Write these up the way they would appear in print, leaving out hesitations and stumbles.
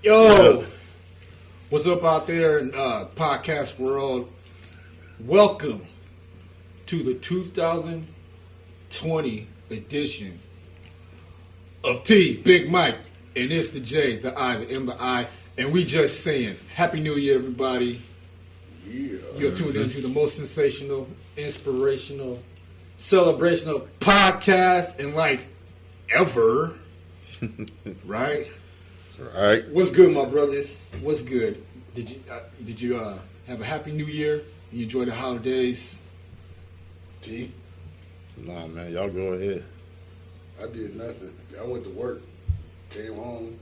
Yo, what's up out there in podcast world? Welcome to the 2020 edition of T, Big Mike, and it's the J, the I, the M, the I, and we just saying Happy New Year, everybody. Yeah. You're tuned into the most sensational, inspirational, celebrational podcast in like ever, right? All right. What's good, my brothers? What's good? Did you have a happy New Year? You enjoy the holidays? T? Nah, man, y'all go ahead. I did nothing. I went to work, came home,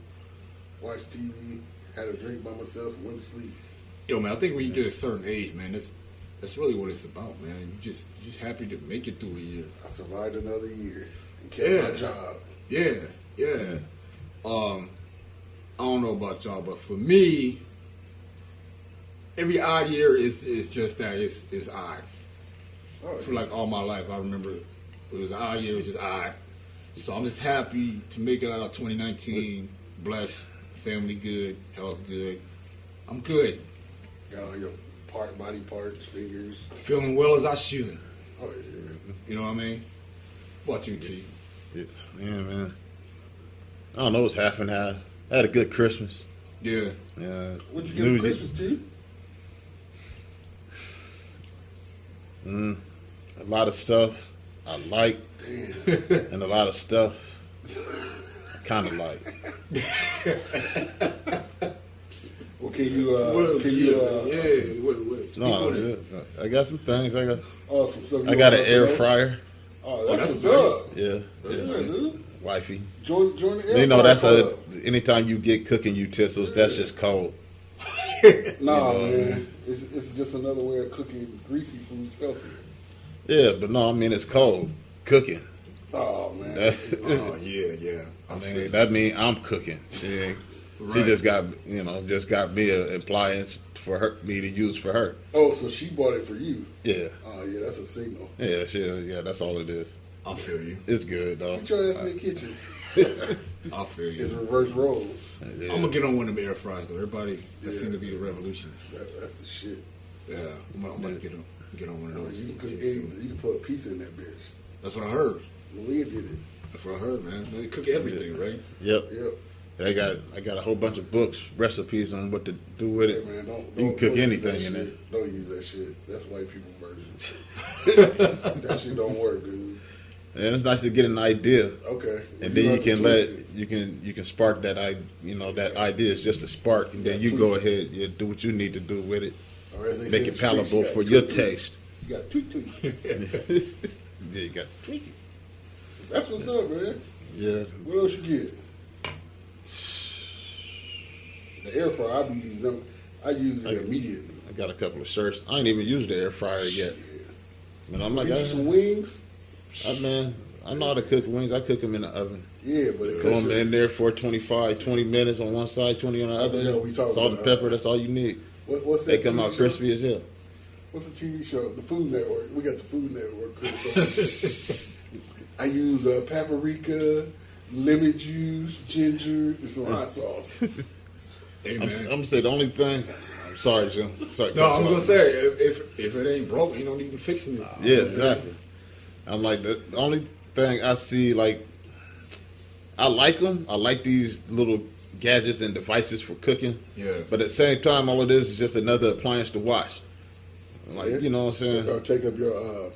watched TV, had a drink by myself, and went to sleep. Yo, man, I think when you get a certain age, man, that's really what it's about, man. You just happy to make it through a year. I survived another year and kept my job. Yeah. I don't know about y'all, but for me, every odd year is just that. It's odd. Oh, For like all my life, I remember it was an odd year. It was just odd. So I'm just happy to make it out of 2019. Blessed, family good, health good. I'm good. Got all your body parts, fingers. Feeling well as I should. Oh, yeah. You know what I mean? What about you, T? Yeah, man. I don't know, it was half and half. I had a good Christmas. Yeah. Yeah. What'd you get for Christmas, T? A lot of stuff I like, Damn. and a lot of stuff I kind of like. Well, can you, What? No, I got some things. I some stuff got an air fryer. Oh, that's that's what's nice. up. Yeah. That's yeah. nice, dude. Wifey. Join the air fryer. You know, that's club. anytime you get cooking utensils, that's just cold. Nah, You know, man. It's just another way of cooking greasy foods healthier. Yeah, but no, I mean, it's cold. Cooking. Oh, man. Oh, yeah. I mean, that means I'm cooking. She Right. just got me an appliance for me to use for her. Oh, so she bought it for you. Yeah, Oh, yeah, that's a signal. yeah, that's all it is. I feel you. It's good though. Get your ass in the kitchen. I feel It's you. reverse roles. Yeah. I'm gonna get on one of them air fryers though. Everybody, that Yeah. seemed to be the revolution. That's the shit. Yeah, I'm gonna get on one of those. You can cook Yeah, soon. you can put a pizza in that bitch. That's what I heard. Malia did it. That's what I heard, man. They cook everything, right? Yep. Yep. I got a whole bunch of books, recipes on what to do with Hey, it. man, don't You can cook use anything that in shit. it. Don't use that shit. That's white people version. That shit don't work, dude. And it's nice to get an idea, Okay. and then you have to can twist it. you can spark that that idea is just a spark, and then you tweak go it. ahead, you do what you need to do with it, Or as they say make in it the streets, palatable you got for to your tweak it. taste. You got tweak. Yeah, you got to tweak it. That's what's up, man. Yeah. What else you get? The air fryer, I use it immediately. I got a couple of shirts. I ain't even used the air fryer yet. And I'm like, Get you some wings. I know how to cook wings. I cook them in the oven. Yeah, but it Throw cuts them your- in there for 20 minutes on one side, 20 on the other. Yeah, we talking Salt and about- pepper, that's all you need. What's that They come TV out show? crispy as hell. What's the TV show? The Food Network. We got the Food Network. I use paprika, lemon juice, ginger, and some hot sauce. Hey, I'm man. gonna say the only thing. I'm sorry, Jim. Sorry. No, cut I'm you gonna off. say if it ain't broke, you don't need to fix it. Yeah, exactly. I'm like the only thing I see, like, I like them. I like these little gadgets and devices for cooking. Yeah. But at the same time, all it is just another appliance to wash. Like, Yeah. you know what I'm Or saying? take up your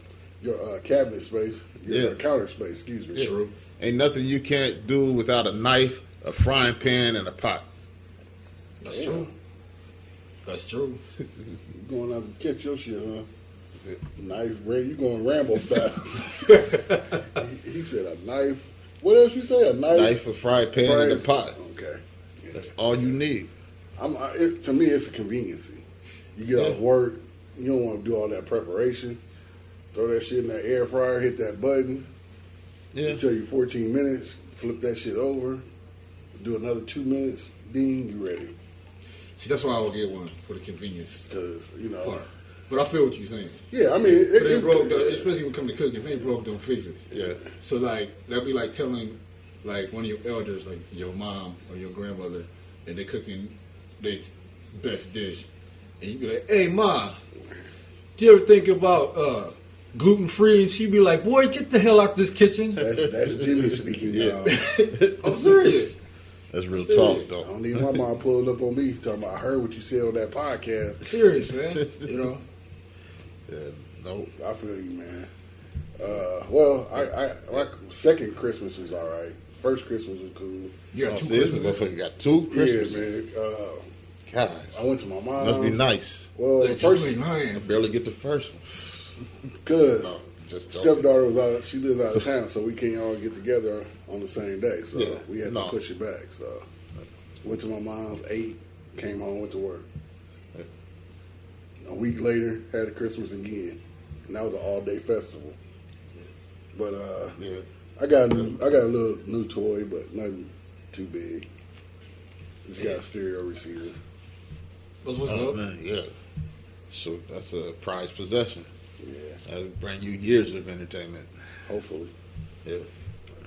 cabinet space, your Yeah. counter space. Excuse me. True. Ain't nothing you can't do without a knife, a frying pan, and a pot. That's true. That's true. You going out to catch your shit, huh? Knife, you going Rambo style. he said a knife. What else you say? A knife? Knife, a frying pan, and a pot. Okay. That's all you need. To me, it's a convenience. You get off work, you don't want to do all that preparation. Throw that shit in that air fryer, hit that button. Yeah. It tell you 14 minutes. Flip that shit over. Do another 2 minutes. Ding, you ready. See, that's why I will get one for the convenience Because, part. But I feel what you're saying. Yeah, I mean, If it ain't it's broke, especially when it comes to cooking, if it ain't broke, don't fix it. Yeah. So like that'd be like telling like one of your elders, like your mom or your grandmother, and they're cooking their best dish, and you be like, "Hey, Ma, do you ever think about gluten free?" And she be like, "Boy, get the hell out this kitchen." That's Jimi speaking. I'm serious. That's real Serious. talk, I though. don't need my mom pulling up on me talking about I heard what you said on that podcast. Serious, man. You know. Yeah, no. I feel you, man. Well, I like second Christmas was all right. First Christmas was cool. You got Oh, two see, this Christmases. motherfucker got 2 Christmas. Yeah, man. Guys, I went to my mom's. must be nice. Well, the Like, first you ain't I lying. barely get the first one. because No, just joking. stepdaughter was out. She lives out of town, so we can't all get together on the same day. So Yeah, we had no. to push it back. So went to my mom's, ate, came home, went to work. A week later, had a Christmas again, and that was an all-day festival. But Yeah. I got a little new toy, but nothing too big. Just got a stereo receiver. What's Oh, up? man, yeah. So that's a prized possession. Yeah, That'll bring you years of entertainment. hopefully. Yeah.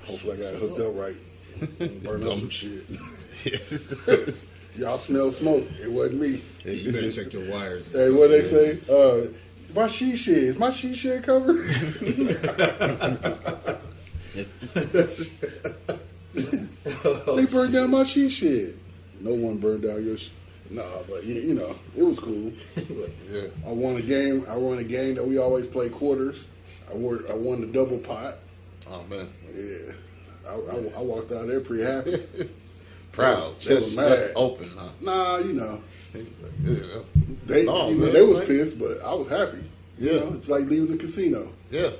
Hopefully I got it hooked up right. Burn up some shit. Yeah. Y'all smell smoke. It wasn't me. You better check your wires. Hey, what they say? My she shed. Is my she shed covered? They burned down my she shed. No one burned down your. Nah, but you know, it was cool. Yeah. I won a game. That we always play quarters. I won the double pot. Oh, man. Yeah, I walked out there pretty happy. Proud. They was Chest mad. stuck open, huh? Nah, you know, Yeah. they No, you know, man, they was like- pissed, but I was happy. You Yeah. know, it's like leaving the casino. Yeah.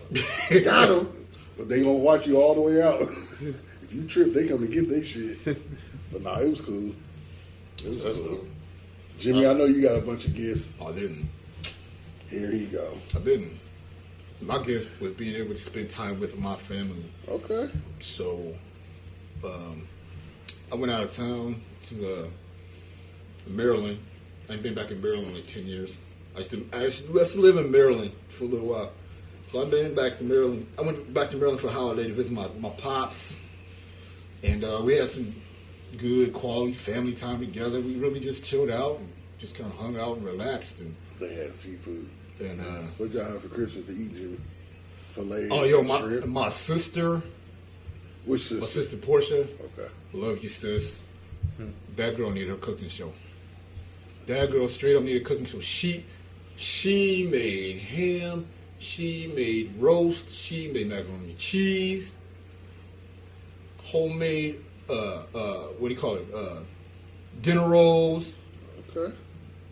Got them, but they gonna watch you all the way out. If you trip, they come to get their shit. But nah, it was cool. It was That's cool. cool. Jimmy, I know you got a bunch of gifts. I didn't. Here you go. I didn't. My gift was being able to spend time with my family. Okay. So, I went out of town to Maryland. I've been back in Maryland in like 10 years. I used to live in Maryland for a little while. So I've been back to Maryland. I went back to Maryland for a holiday to visit my pops. And we had some good quality family time together. We really just chilled out and just kind of hung out and relaxed. They had seafood. And What y'all have for Christmas to eat, Jimmy? Filet. oh, yo, shrimp? my sister, Which sister? my sister Portia, Okay. love you, sis. That girl needed a cooking show. That girl straight up needed a cooking show. She made ham. She made roast. She made macaroni and cheese. Homemade, what do you call it? Dinner rolls. Okay.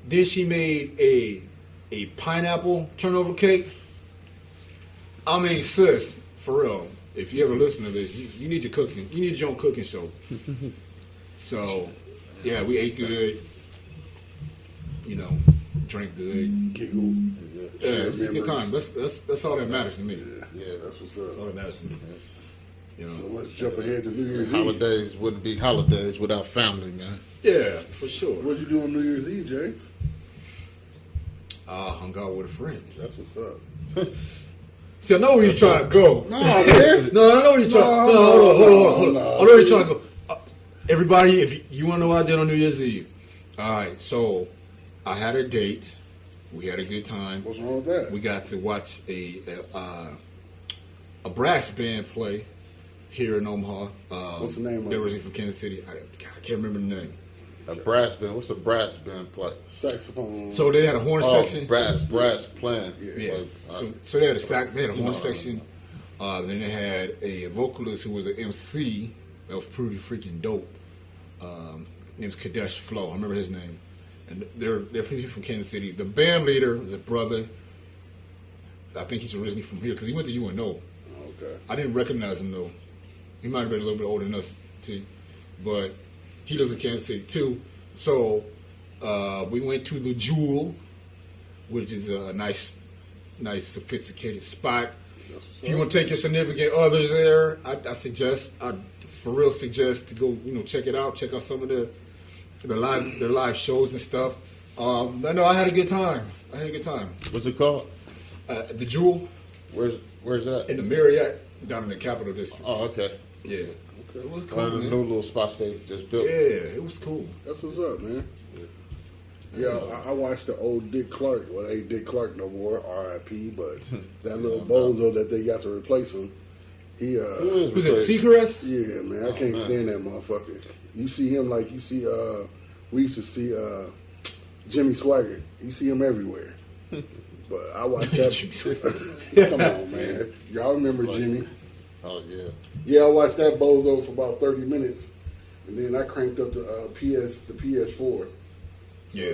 Then she made a pineapple turnover cake. I mean, sis, for real. If you ever listen to this, you need your cooking. You need your own cooking show. So, yeah, we ate good. You know, drank good. Giggle. Yeah. Yeah, Share it's a good memories. time. That's all that matters to me. Yeah. That's what's That's all up. that matters to me. You So know. let's jump ahead to New Year's Eve. Holidays wouldn't be holidays without family, man. Yeah, for sure. What'd you do on New Year's Eve, Jay? I hung out with a friend. That's what's up. See, I know where you're trying to go. No, man. No, I know where you're trying. No, No, hold on. no, I know where you're trying to go. Everybody, if you want to know what I did on New Year's Eve, all right. So I had a date. We had a good time. What's wrong with that? We got to watch a brass band play here in Omaha. What's the name of They it? were from Kansas City. I can't remember the name. A brass band. What's a brass band play? Saxophone. So they had a horn Oh, section. brass playing. Yeah. Like, So they had a sax. They had a horn No. section. Then they had a vocalist who was an MC that was pretty freaking dope. Name's Kadesh Flo. I remember his name. And they're from Kansas City. The band leader is a brother. I think he's originally from here because he went to UNO. Okay. I didn't recognize him though. He might have been a little bit older than us too, but he lives in Kansas City too. So we went to the Jewel, which is a nice, sophisticated spot. If you want to take your significant others there, I for real suggest to go, check it out. Check out some of their live shows and stuff. No, I had a good time. what's it called? The Jewel Where's that? in the Marriott down in the Capital District. Oh, okay. Yeah. Okay. It was cool, One of the man. new little spots they just built. Yeah, it was cool. That's what's up, man. Yeah, I watched the old Dick Clark. Well, ain't Dick Clark no more, R.I.P. But that little bozo that they got to replace him, he Was it Seacrest? yeah, man, I can't man. stand that motherfucker. You see him like you see. We used to see Jimmy Swagger. You see him everywhere. But I watched that. Come on, man. Y'all remember Jimmy? Oh yeah. Yeah, I watched that bozo for about 30 minutes, and then I cranked up the PS4. Yeah.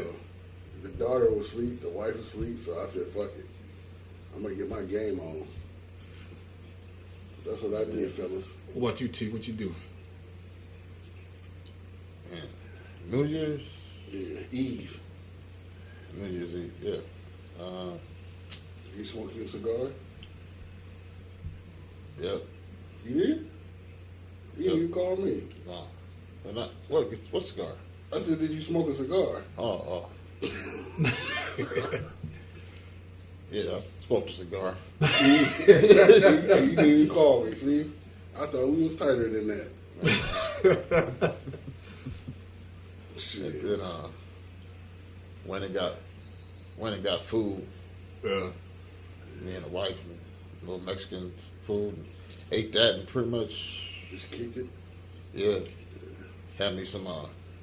The daughter was asleep, the wife was asleep, so I said, "Fuck it, I'm gonna get my game on." That's what I did, fellas. What about you, T? What you do? Man. New Year's. Yeah, Eve. New Year's Eve. Yeah. You smoking a cigar? Yep. You did? Yeah, you called me. No. But not, what cigar? I said, "Did you smoke a cigar?" Oh. Yeah, I smoked a cigar. You didn't even call me. See, I thought we was tighter than that. Shit. And then when it got food, Yeah. me and the wife, a little Mexican food, ate that and pretty much, Just kicked it. yeah, had me some,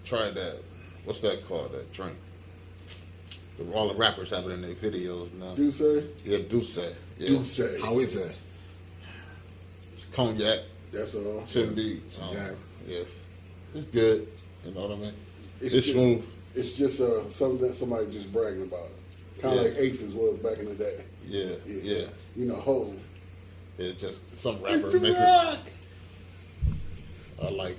tried that, what's that called, that drink? All the rappers have it in their videos now. Douce? Yeah, Douce. Yeah. Douce. How is that? It's cognac. That's all. Shouldn't be. Yeah. Yeah. It's good. You know what I mean? It's just, smooth. It's just something that somebody just bragging about. Kind of Yeah. like Aces was back in the day. Yeah. You know, Hov. It's just some It's rapper the make rock. it. I like.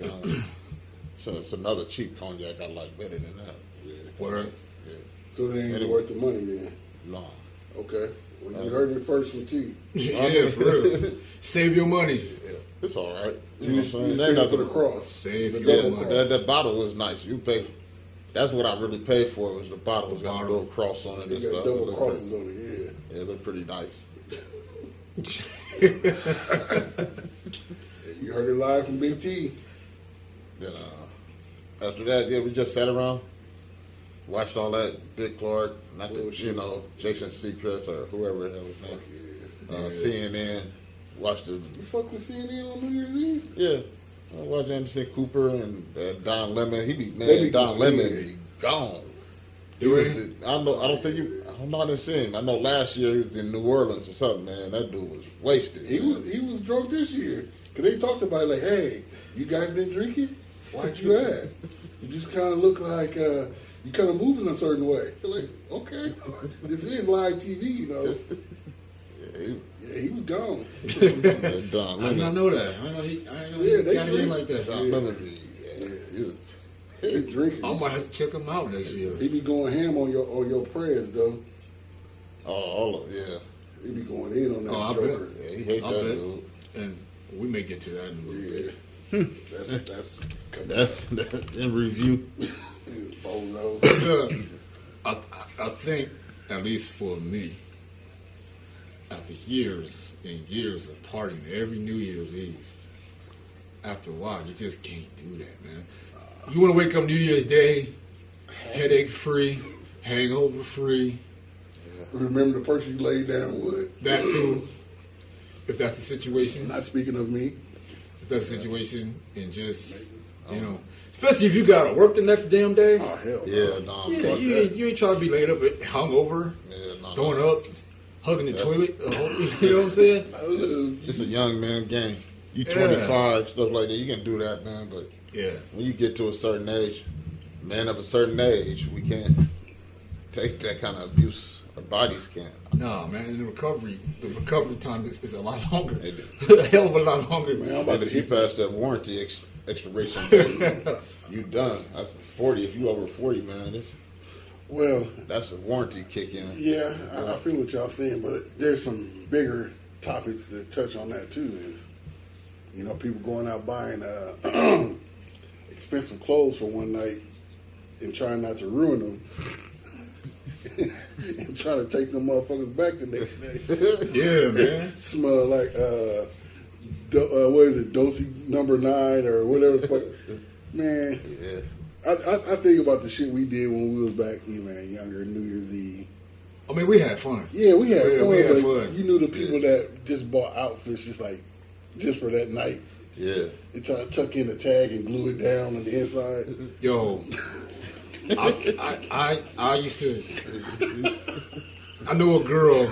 So it's another cheap cognac I like better than that. Word. Yeah. So they ain't Anyway. worth the money then. No. Okay. Well, you heard it first from T. Yeah, for real. Save your money. Yeah. It's all right. You know You what I'm just saying? paid Ain't for nothing the cross. Save The your Yeah, double money. cross. that bottle was nice. You pay. That's what I really paid for. Was the bottle was got a little cross on it They and got stuff. double It looked crosses pretty- on it, Yeah, it looked pretty nice. yeah. You heard it live from Big T. Then after that, yeah, we just sat around, watched all that Dick Clark, not the, Bullshit. Jason Seacrest or whoever the hell his name, CNN. Watched the You fuck with CNN on New Year's Eve? yeah, I watched Anderson Cooper and Don Lemon. They be Don good. Lemon be gone. He was Really? I don't know. I don't know. I didn't see him. I know last year he was in New Orleans or something. Man, that dude was wasted. He was drunk this year. Because they talked about it like, hey, you guys been drinking? Why'd you ask? You just kind of look like you kind of moving a certain way. You're like, okay, this is live TV, you know. Yeah, he was gone. Don I did not Lemon. know that. I didn't know he Yeah, they got it in drink. like that. Don Lemon be he was. He drinking. I might have to check him out next year. He be going ham on your prayers, though. Oh, all of yeah. He be going in on that Oh, I Joker. bet. Yeah, he hate I that bet. dude. And we may get to that in a little Yeah. bit. That's That's in review. bozo. I think, at least for me, after years and years of partying every New Year's Eve, after a while, you just can't do that, man. You want to wake up New Year's Day, headache free, hangover free, Remember the person you laid down with. that too, if that's the situation. Not speaking of me. If that's the situation, and just, you know, especially if you got to work the next damn day. Oh, hell no. Yeah, no. Yeah, fuck you ain't trying to be laid up, hungover, Yeah, no, throwing no. up, hugging the toilet. You know what I'm saying? It's a young man game. You Yeah. 25, stuff like that. You can do that, man. But Yeah. when you get to a certain age, man of a certain age, we can't take that kind of abuse. Our bodies can't. No, man. The recovery time is a lot longer. It A hell of a lot longer. Man, I'm about And to if you hit pass that warranty expiration date, you done. That's 40. If you over 40, man, Well, that's a warranty kick in. yeah, I feel what y'all saying, but there's some bigger topics that touch on that too. Is people going out buying expensive clothes for one night and trying not to ruin them, and trying to take them motherfuckers back the next day. Yeah, man. Smell like what is it, Dosey number 9 or whatever the fuck. Man, Yeah. I think about the shit we did when we was back, younger, New Year's Eve. I mean, we had fun. Yeah, we had fun. We had but fun. You knew the people that just bought outfits just for that night. Yeah. They try to tuck in the tag and glue it down on the inside. Yo, I used to. I knew a girl.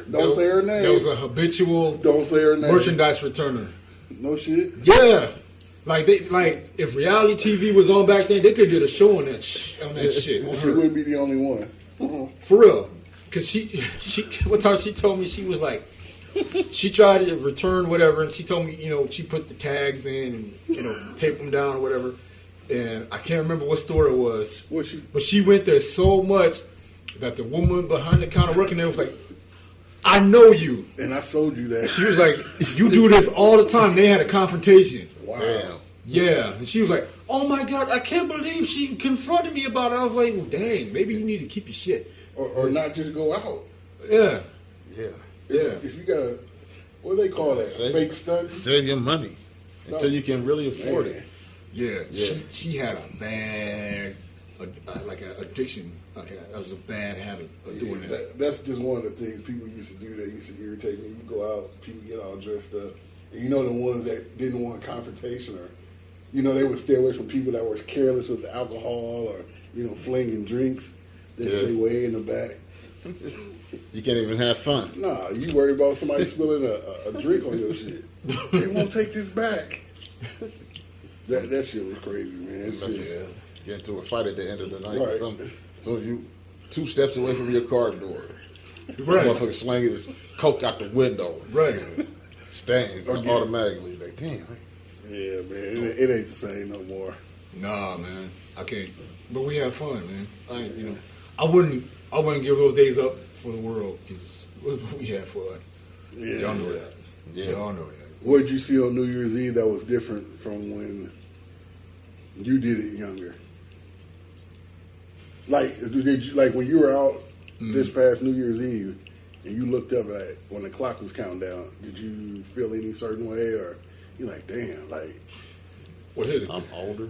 Don't say her name. That was a habitual Don't say her name. merchandise returner. No shit. Yeah, like if reality TV was on back then, they could do a show on that shit. On She her. wouldn't be the only one. For real. Cause she one time she told me she was like, she tried to return whatever, and she told me, she put the tags in and tape them down or whatever, and I can't remember what store it was. But she went there so much that the woman behind the counter working there was like, I know you. And I sold you that. She was like, you do this all the time. They had a confrontation. Wow. Damn. Yeah, and she was like, oh my God, I can't believe she confronted me about it. I was like, well, dang, maybe you need to keep your shit. Or not just go out. Yeah. Yeah. If you got a, what do they call that? Fake stunt? Save your money until you can really afford it. Yeah. Yeah. She had a bad, like an addiction. That was a bad habit of doing that. That's just one of the things people used to do that used to irritate me. You go out, people get all dressed up. And the ones that didn't want confrontation or, they would stay away from people that were careless with the alcohol or, flinging drinks. They stay way in the back. You can't even have fun. Nah, you worry about somebody spilling a drink on your shit. They won't take this back. That shit was crazy, man. It's just, Get into a fight at the end of the night Right. or something. So you 2 steps away from your car door. Right. Motherfucker slanging his coke out the window. Right. Stains Okay. automatically. Like, damn. yeah, man. It ain't the same no more. Nah, man, I can't. But we had fun, man. I wouldn't give those days up for the world because we had fun. Yeah. Y'all know that. Yeah. Y'all know that. What did you see on New Year's Eve that was different from when you did it younger? Like, when you were out this past New Year's Eve and you looked up at when the clock was counting down, did you feel any certain way or you're like, damn, like, Well, here's the I'm older.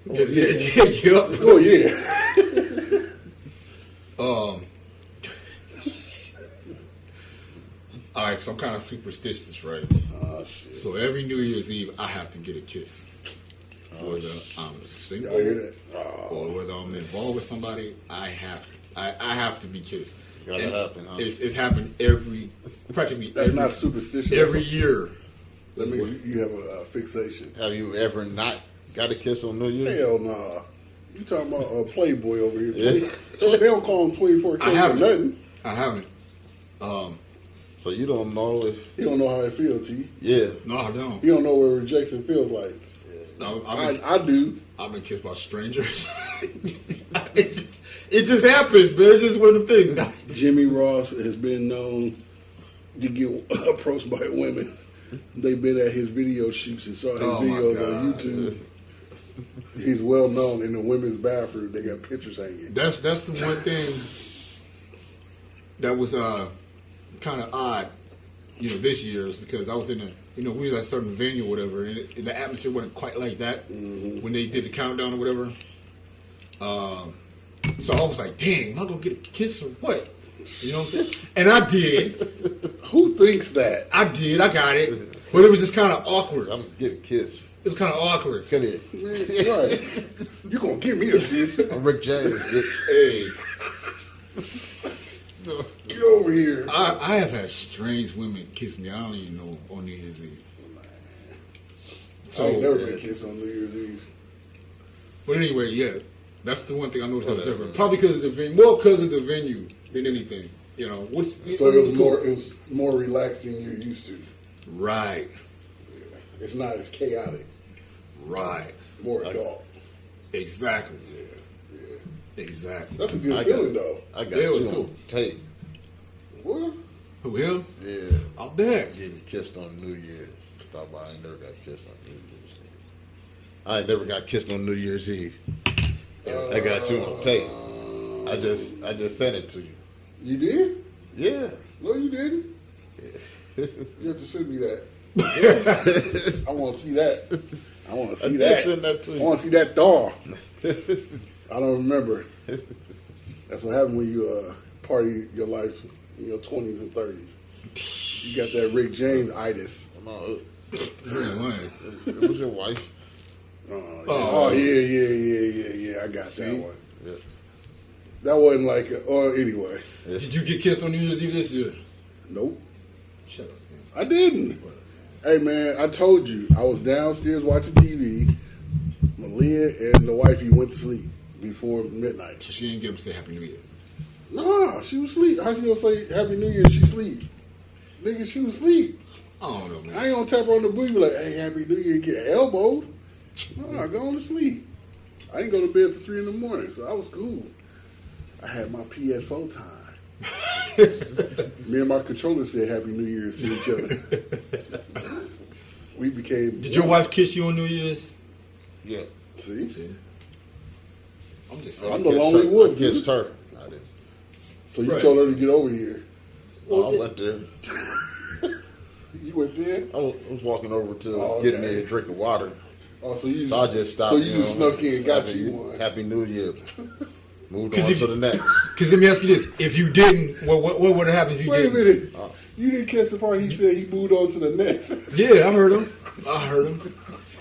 yeah. oh yeah. All right, so I'm kind of superstitious, right? Oh shit. So every New Year's Eve, I have to get a kiss. Whether I'm single Y'all hear that? Oh. or whether I'm involved with somebody, I have to be kissed. It's gotta happen, huh? It's happened practically That's not superstition. every year. That means you have a fixation. Have you ever not got a kiss on New Year's? Hell nah. You talking about a Playboy over here? Yeah. They don't call him 24K I or haven't. nothing. I haven't. So you don't know if... You don't know how it feels, T. Yeah. No, I don't. You don't know what rejection feels like. No, I do. I've been kissed by strangers. it just happens, man. It's just one of the things. Jimmy Ross has been known to get approached by women. They've been at his video shoots and saw his Oh, my videos God. on YouTube. He's well known in the women's bathroom. They got pictures hanging. That's the one thing that was kind of odd, this year is because I was in we was at a certain venue or whatever, and the atmosphere wasn't quite like that when they did the countdown or whatever. So I was like, dang, am I gonna get a kiss or what? You know what I'm saying? And I did. Who thinks that? I got it. But it was just kind of awkward. I'm gonna get a kiss. It was kind of awkward. Come here. Man, right. You gonna give me a kiss? I'm Rick James, bitch. Hey, Get over here. I have had strange women kiss me. I don't even know on New Year's Eve. I ain't never been kissed on New Year's Eve. But anyway, yeah, that's the one thing I noticed that was different. Probably because of the venue, more because of the venue than anything. So it was more relaxed than you're used to. Right, It's not as chaotic. right, More adult. exactly, exactly. That's a good I feeling, got- though. I got Yeah, it was you cool. on tape. What? Who him? Yeah. I bet. Getting kissed on New Year's. Thought about I ain't never got kissed on New Year's Eve. I ain't never got kissed on New Year's Eve. I got you on tape. I just sent it to you. You did? Yeah. No, you didn't. You have to send me that. I want to see that. I want to see I did that. send that to I you. want to see that thaw. I don't remember. That's what happened when you party your life in your 20s and 30s. You got that Rick James itis. No, You ain't lying. it was your wife. Oh, yeah. I got that one. Yeah. That wasn't like, anyway. Did you get kissed on New Year's Eve this year? Nope. Shut up, man. I didn't. Hey, man, I told you. I was downstairs watching TV. Malia and the wifey went to sleep before midnight. So she didn't get him to say Happy New Year. No, she was asleep. How she gonna say Happy New Year and she sleep? Nigga, she was asleep. I don't know, man. I ain't gonna tap her on the booty like, hey, Happy New Year, get elbowed. No, go on to sleep. I didn't go to bed till 3 in the morning, so I was cool. I had my PS4 time. Me and my controller said Happy New Year's to each other. We became. Did your wife kiss you on New Year's? Yeah. See? I'm just I'm saying. the lonely wolf. I kissed her. I didn't. So you Right. told her to get over here. Oh, I went there. You went there? I was walking over to Oh, get okay. me a drink of water. Oh, so you So I just stopped. So you just snuck in and got Happy, you one. Happy New Year. Moved 'Cause on if- to the next. Because let me ask you this: if you didn't, what would have happened if you Wait a didn't? minute. You didn't catch the part he said he moved on to the next. Yeah, I heard him.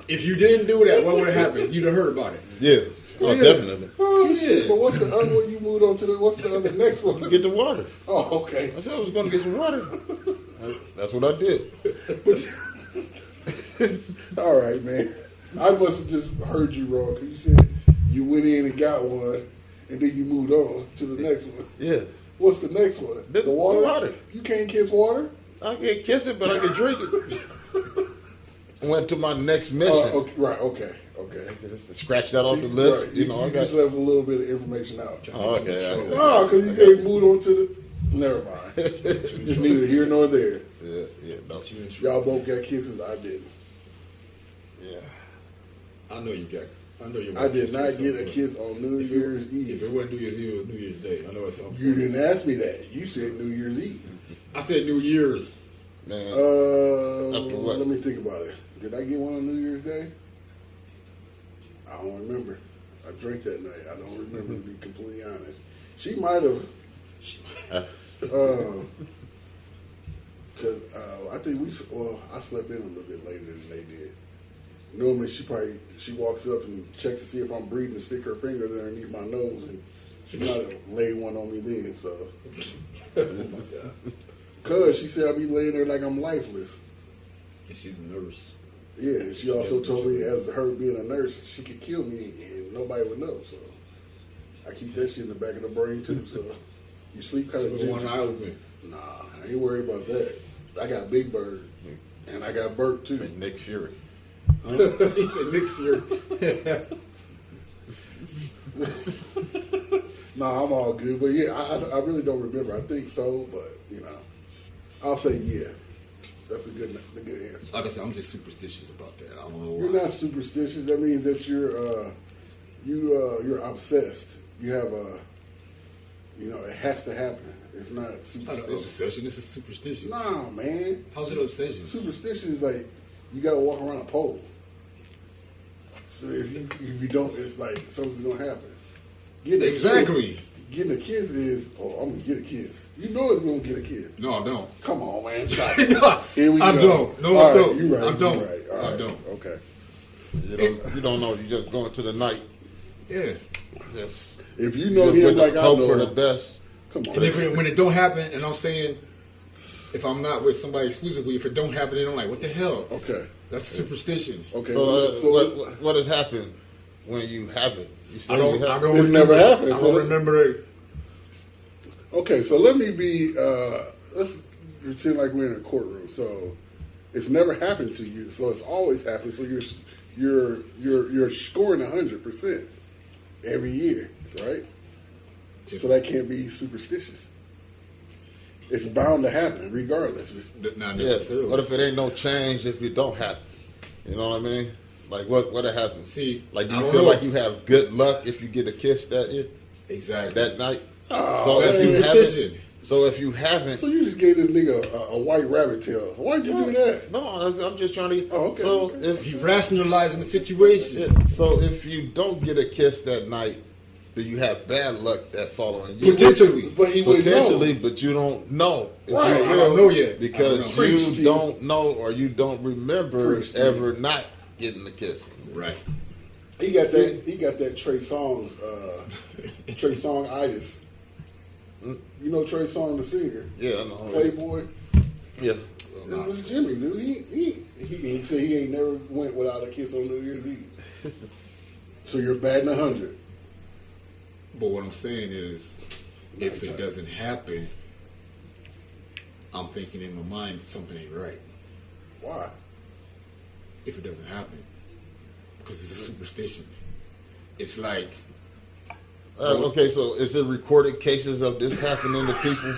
If you didn't do that, what would have happened? You'd have heard about it. Yeah. Oh, Yeah. definitely. Oh, Yeah. shit. But what's the other one you moved on to? What's the other next one? Get the water. Oh, okay. I said I was going to get some water. That's what I did. All right, man. I must have just heard you wrong because you said you went in and got one, and then you moved on to the next one. Yeah. What's the next one? The water? water. You can't kiss water? I can kiss it, but I can drink it. Went to my next mission. Okay, right, okay. Just to scratch that off the list. Right. You know, I got. just left a little bit of information out. Oh, okay. No, because you said he moved on to the... Never mind. It's neither here nor there. Yeah. No. Y'all both got kisses. I didn't. Yeah. I know you got. I know you. I did not get a kiss on New Year's If Eve. it wasn't New Year's Eve, it was New Year's Day. I know it's something. You didn't ask me that. You said New Year's Eve. I said New Year's. Man. Uh, what? let me think about it. Did I get one on New Year's Day? I don't remember. I drank that night. I don't remember, to be completely honest. She might have. Because I think I slept in a little bit later than they did. Normally, she walks up and checks to see if I'm breathing and stick her finger underneath my nose, and she might have laid one on me then. So, because she said I'd be laying there like I'm lifeless. And she's a nurse. Yeah, and she also told me, as her being a nurse, she could kill me and nobody would know. So, I keep that shit in the back of the brain too. So, you sleep kind So of with one eye open. Nah, I ain't worried about that. I got Big Bird, and I got Bert too. Like Nick Fury. He said Nick Fury. Nah, I'm all good. But yeah, I really don't remember. I think so, but I'll say yeah. That's the good answer. Like I said, I'm just superstitious about that. I don't know why. You're not superstitious. That means that you're obsessed. You have it has to happen. It's not It's not an superstitious. obsession. It's a superstition. Nah, man. How's it an obsession? Superstition is like you got to walk around a pole. So if you don't, it's like something's gonna happen. Exactly. Getting a kiss is, I'm gonna get a kiss. You know it's gonna get a kiss. No, I don't. Come on, man, stop. No, Here we I go. don't. No, All I don't. You right. I don't. You right. All I right. don't. Okay. You don't know. You just going to the night. Yeah. Just If you know just him with like the I hope know for the him, best. come on. And when it don't happen, and I'm saying, if I'm not with somebody exclusively, if it don't happen, then I'm like, what the hell? Okay. That's superstition. Okay. So, what has happened when you have it? You say I don't. you I have don't. It's remember, never happened, I so- don't remember it. Okay, so let me be. Let's pretend like we're in a courtroom. So it's never happened to you. So it's always happened. So you're scoring 100% every year, right? So that can't be superstitious. It's bound to happen, regardless. Not Yeah. necessarily. What if it ain't no change if it don't happen? You know what I mean? Like what happens? See, like do I you don't feel know. like you have good luck if you get a kiss that year, Exactly. that night? Oh, so That's if you have it, superstition. So if you haven't, So you just gave this nigga a white rabbit tail. Why'd you do that? no, I'm just trying to. Oh, okay, So okay. if He's rationalizing the situation. so, if you don't get a kiss that night, do you have bad luck that following you? Potentially. But he would Potentially, know. but you don't know. If Right. you I will, don't know yet. because I don't know. you Preach, G. don't know or you don't remember Preach, G. ever not getting the kiss. Right. He got that. He got that Trey Songz. Trey Song-itis. You know Trey Song, the singer, Yeah, I know. Playboy. Yeah. This is Jimmy, dude. He said he ain't never went without a kiss on New Year's Eve. So you're batting 100. But what I'm saying is, if it doesn't happen, I'm thinking in my mind something ain't right. Why? If it doesn't happen, because it's a superstition. It's like, Okay, so is there recorded cases of this happening to people?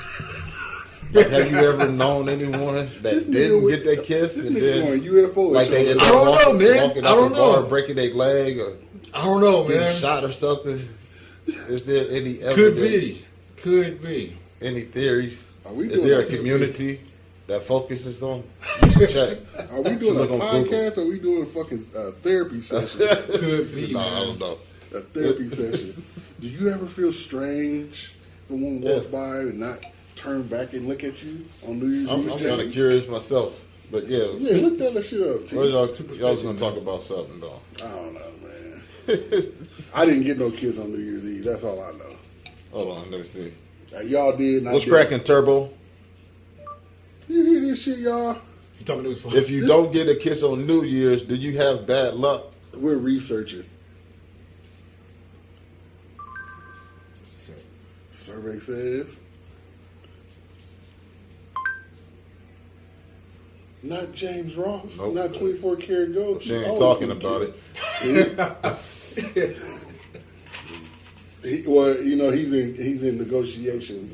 Like, have you ever known anyone that didn't get that kiss This and nigga then, going UFO. like, they end I up don't know, walking, man. walking I out don't the know. bar, breaking their leg, or I don't know, getting man. shot or something? Is there any Could evidence? Could be. Any theories? Are we Is doing there a like community that focuses on? You should check. Are we Should doing a look on Google. podcast or are we doing a fucking therapy session? Could be, No, man. I don't know. A therapy session. Do you ever feel strange when one walks Yeah. by and not turn back and look at you on New Year's I'm Eve? kind of curious myself, but yeah. Yeah, look that shit up. T. Well, y'all was gonna talk about something though. I don't know, man. I didn't get no kiss on New Year's Eve. That's all I know. Hold on, let me see. Y'all did. And I What's did. cracking, Turbo? You hear this shit, y'all? You talking to his phone? If you don't get a kiss on New Year's, do you have bad luck? We're researching. Survey says not James Ross, Nope. not 24 karat gold. She ain't Oh, talking okay. about it. Well, you know, he's in negotiations.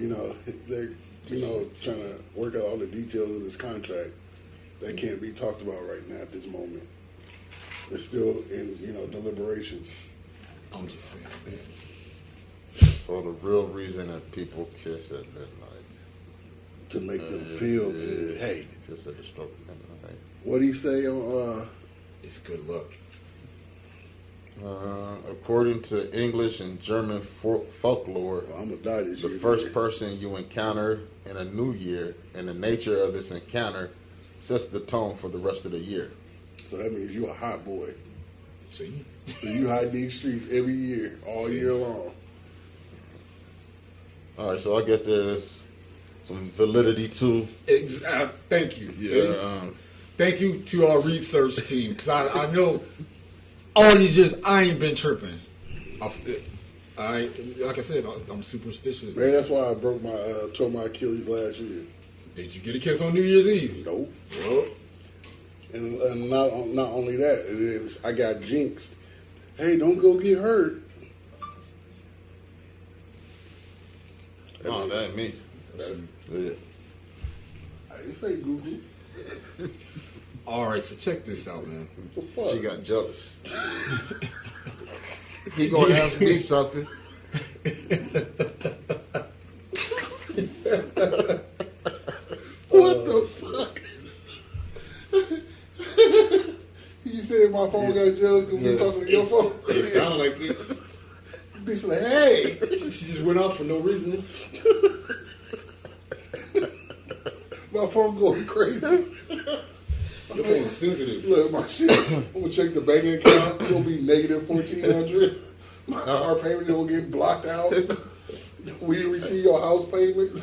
You know, they're trying to work out all the details of this contract that can't be talked about right now at this moment. It's still in deliberations. I'm just saying, man. So the real reason that people kiss at midnight To make them feel good. Hey, kiss at the stroke of midnight. what do you say on? It's good luck. According to English and German folklore, I'm gonna die this the year. first person you encounter in a new year and the nature of this encounter sets the tone for the rest of the year. So that means you a hot boy. See? So you hide these streets every year, all year long. All right, so I guess there's some validity to Thank you. yeah. See? Thank you to our research team, because I know all these years I ain't been tripping. Like I said, I'm superstitious. Man, that's why I broke my tore my Achilles last year. Did you get a kiss on New Year's Eve? Nope. Well, And not only that, it is, I got jinxed. Hey, don't go get hurt. No, that ain't me. Yeah. I didn't say Google. all right, so check this out, man. What the fuck? She got jealous. He gonna ask me something. What the fuck? You said my phone got jealous because we Yeah. talking to your phone. It sounded like it. Bitch like, hey. She just went off for no reason. My phone going crazy. Your phone is sensitive. Look, my shit. I'm gonna check the bank account. It's gonna be negative $1,400. My car payment gonna get blocked out. We didn't receive your house payment.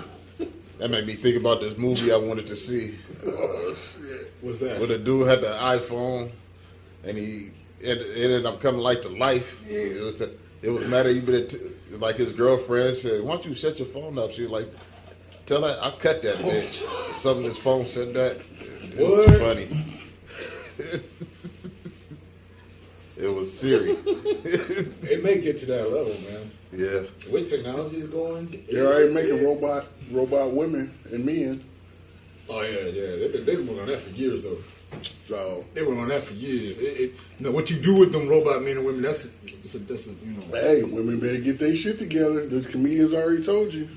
That made me think about this movie I wanted to see. Oh shit! What's that? Where the dude had the iPhone, and it ended up coming like to life. Yeah. It was matter you better like his girlfriend said, "Why don't you shut your phone up?" She was like, "Tell her I cut that bitch." Something his phone said that. It was What? funny. It was serious. It may get to that level, man. Yeah. The way technology is going. They're already making robot women and men. Oh, yeah. They've been working on that for years, though. So They were on that for years. What you do with them robot men and women, that's hey, women better get their shit together. Those comedians already told you.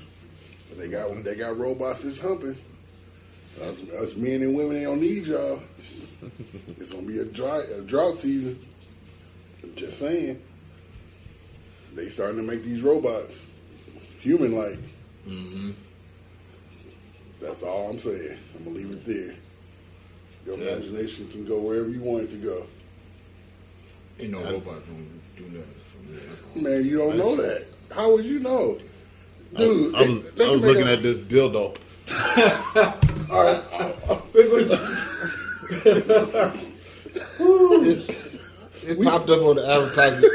They got robots that's humping. Us men and women, they don't need y'all. It's gonna be a drought season. I'm just saying. They starting to make these robots human-like. Mm-hmm. That's all I'm saying. I'm gonna leave it there. Your imagination can go wherever you want it to go. Ain't no robot gonna do nothing from there. That's all. Man, you don't know that. How would you know? Dude, I was looking at this dildo. All right. It popped up on the advertisement.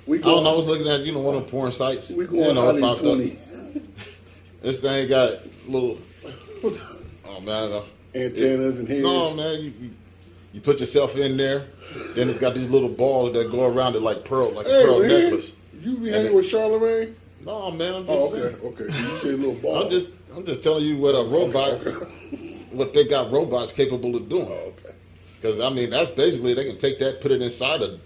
We I don't know. I go, was looking at one of the porn sites. we going it out in popped 20. up. This thing got little. Oh man, Antennas and heads. no man, you put yourself in there. Then it's got these little balls that go around it like a pearl Man, necklace. you be hanging with Charlemagne? No man, I'm just Oh, saying. okay. You say little ball. I'm just telling you what a robot, what they got robots capable of doing. Oh, okay. Because I mean, that's basically they can take that, put it inside a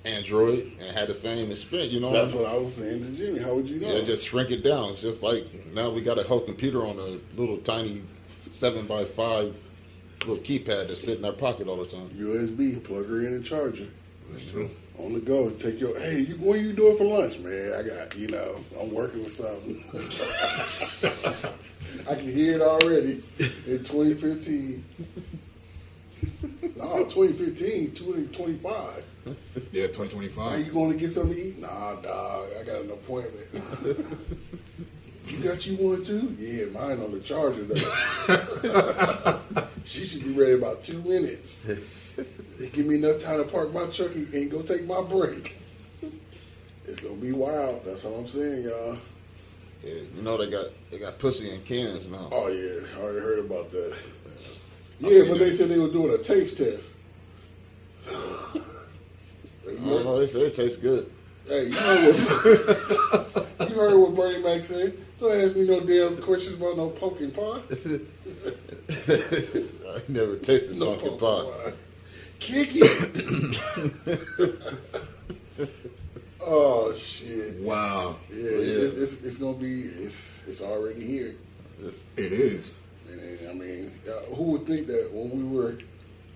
Android, and have the same experience. You know, That's what I was saying to Jimmy. How would you know? yeah, just shrink it down. It's just like now we got a whole computer on a little tiny 7x5 little keypad that's sitting in our pocket all the time. USB, plug her in and charge her. That's true. On the go, take your. Hey, what are you doing for lunch, man? I got, I'm working with something. I can hear it already in 2015. No, 2015, 2025. Yeah, Are 2025. you going to get something to eat? Nah, dog. I got an appointment. You got you one too? Yeah, mine on the charger though. She should be ready in about 2 minutes. They give me enough time to park my truck and go take my break. It's gonna be wild. That's all I'm saying, y'all. Yeah, you know they got pussy in cans now. Oh yeah, I already heard about that. I Yeah, see but that. they said they were doing a taste test. I don't know. They say it tastes good. Hey, you heard what Bernie Mac said? Don't ask me no damn questions about no pumpkin pie. I never tasted No pumpkin pie. Kick it. Oh shit. Wow, Yeah, it's gonna be. It's already here. it is. And I mean, who would think that when we were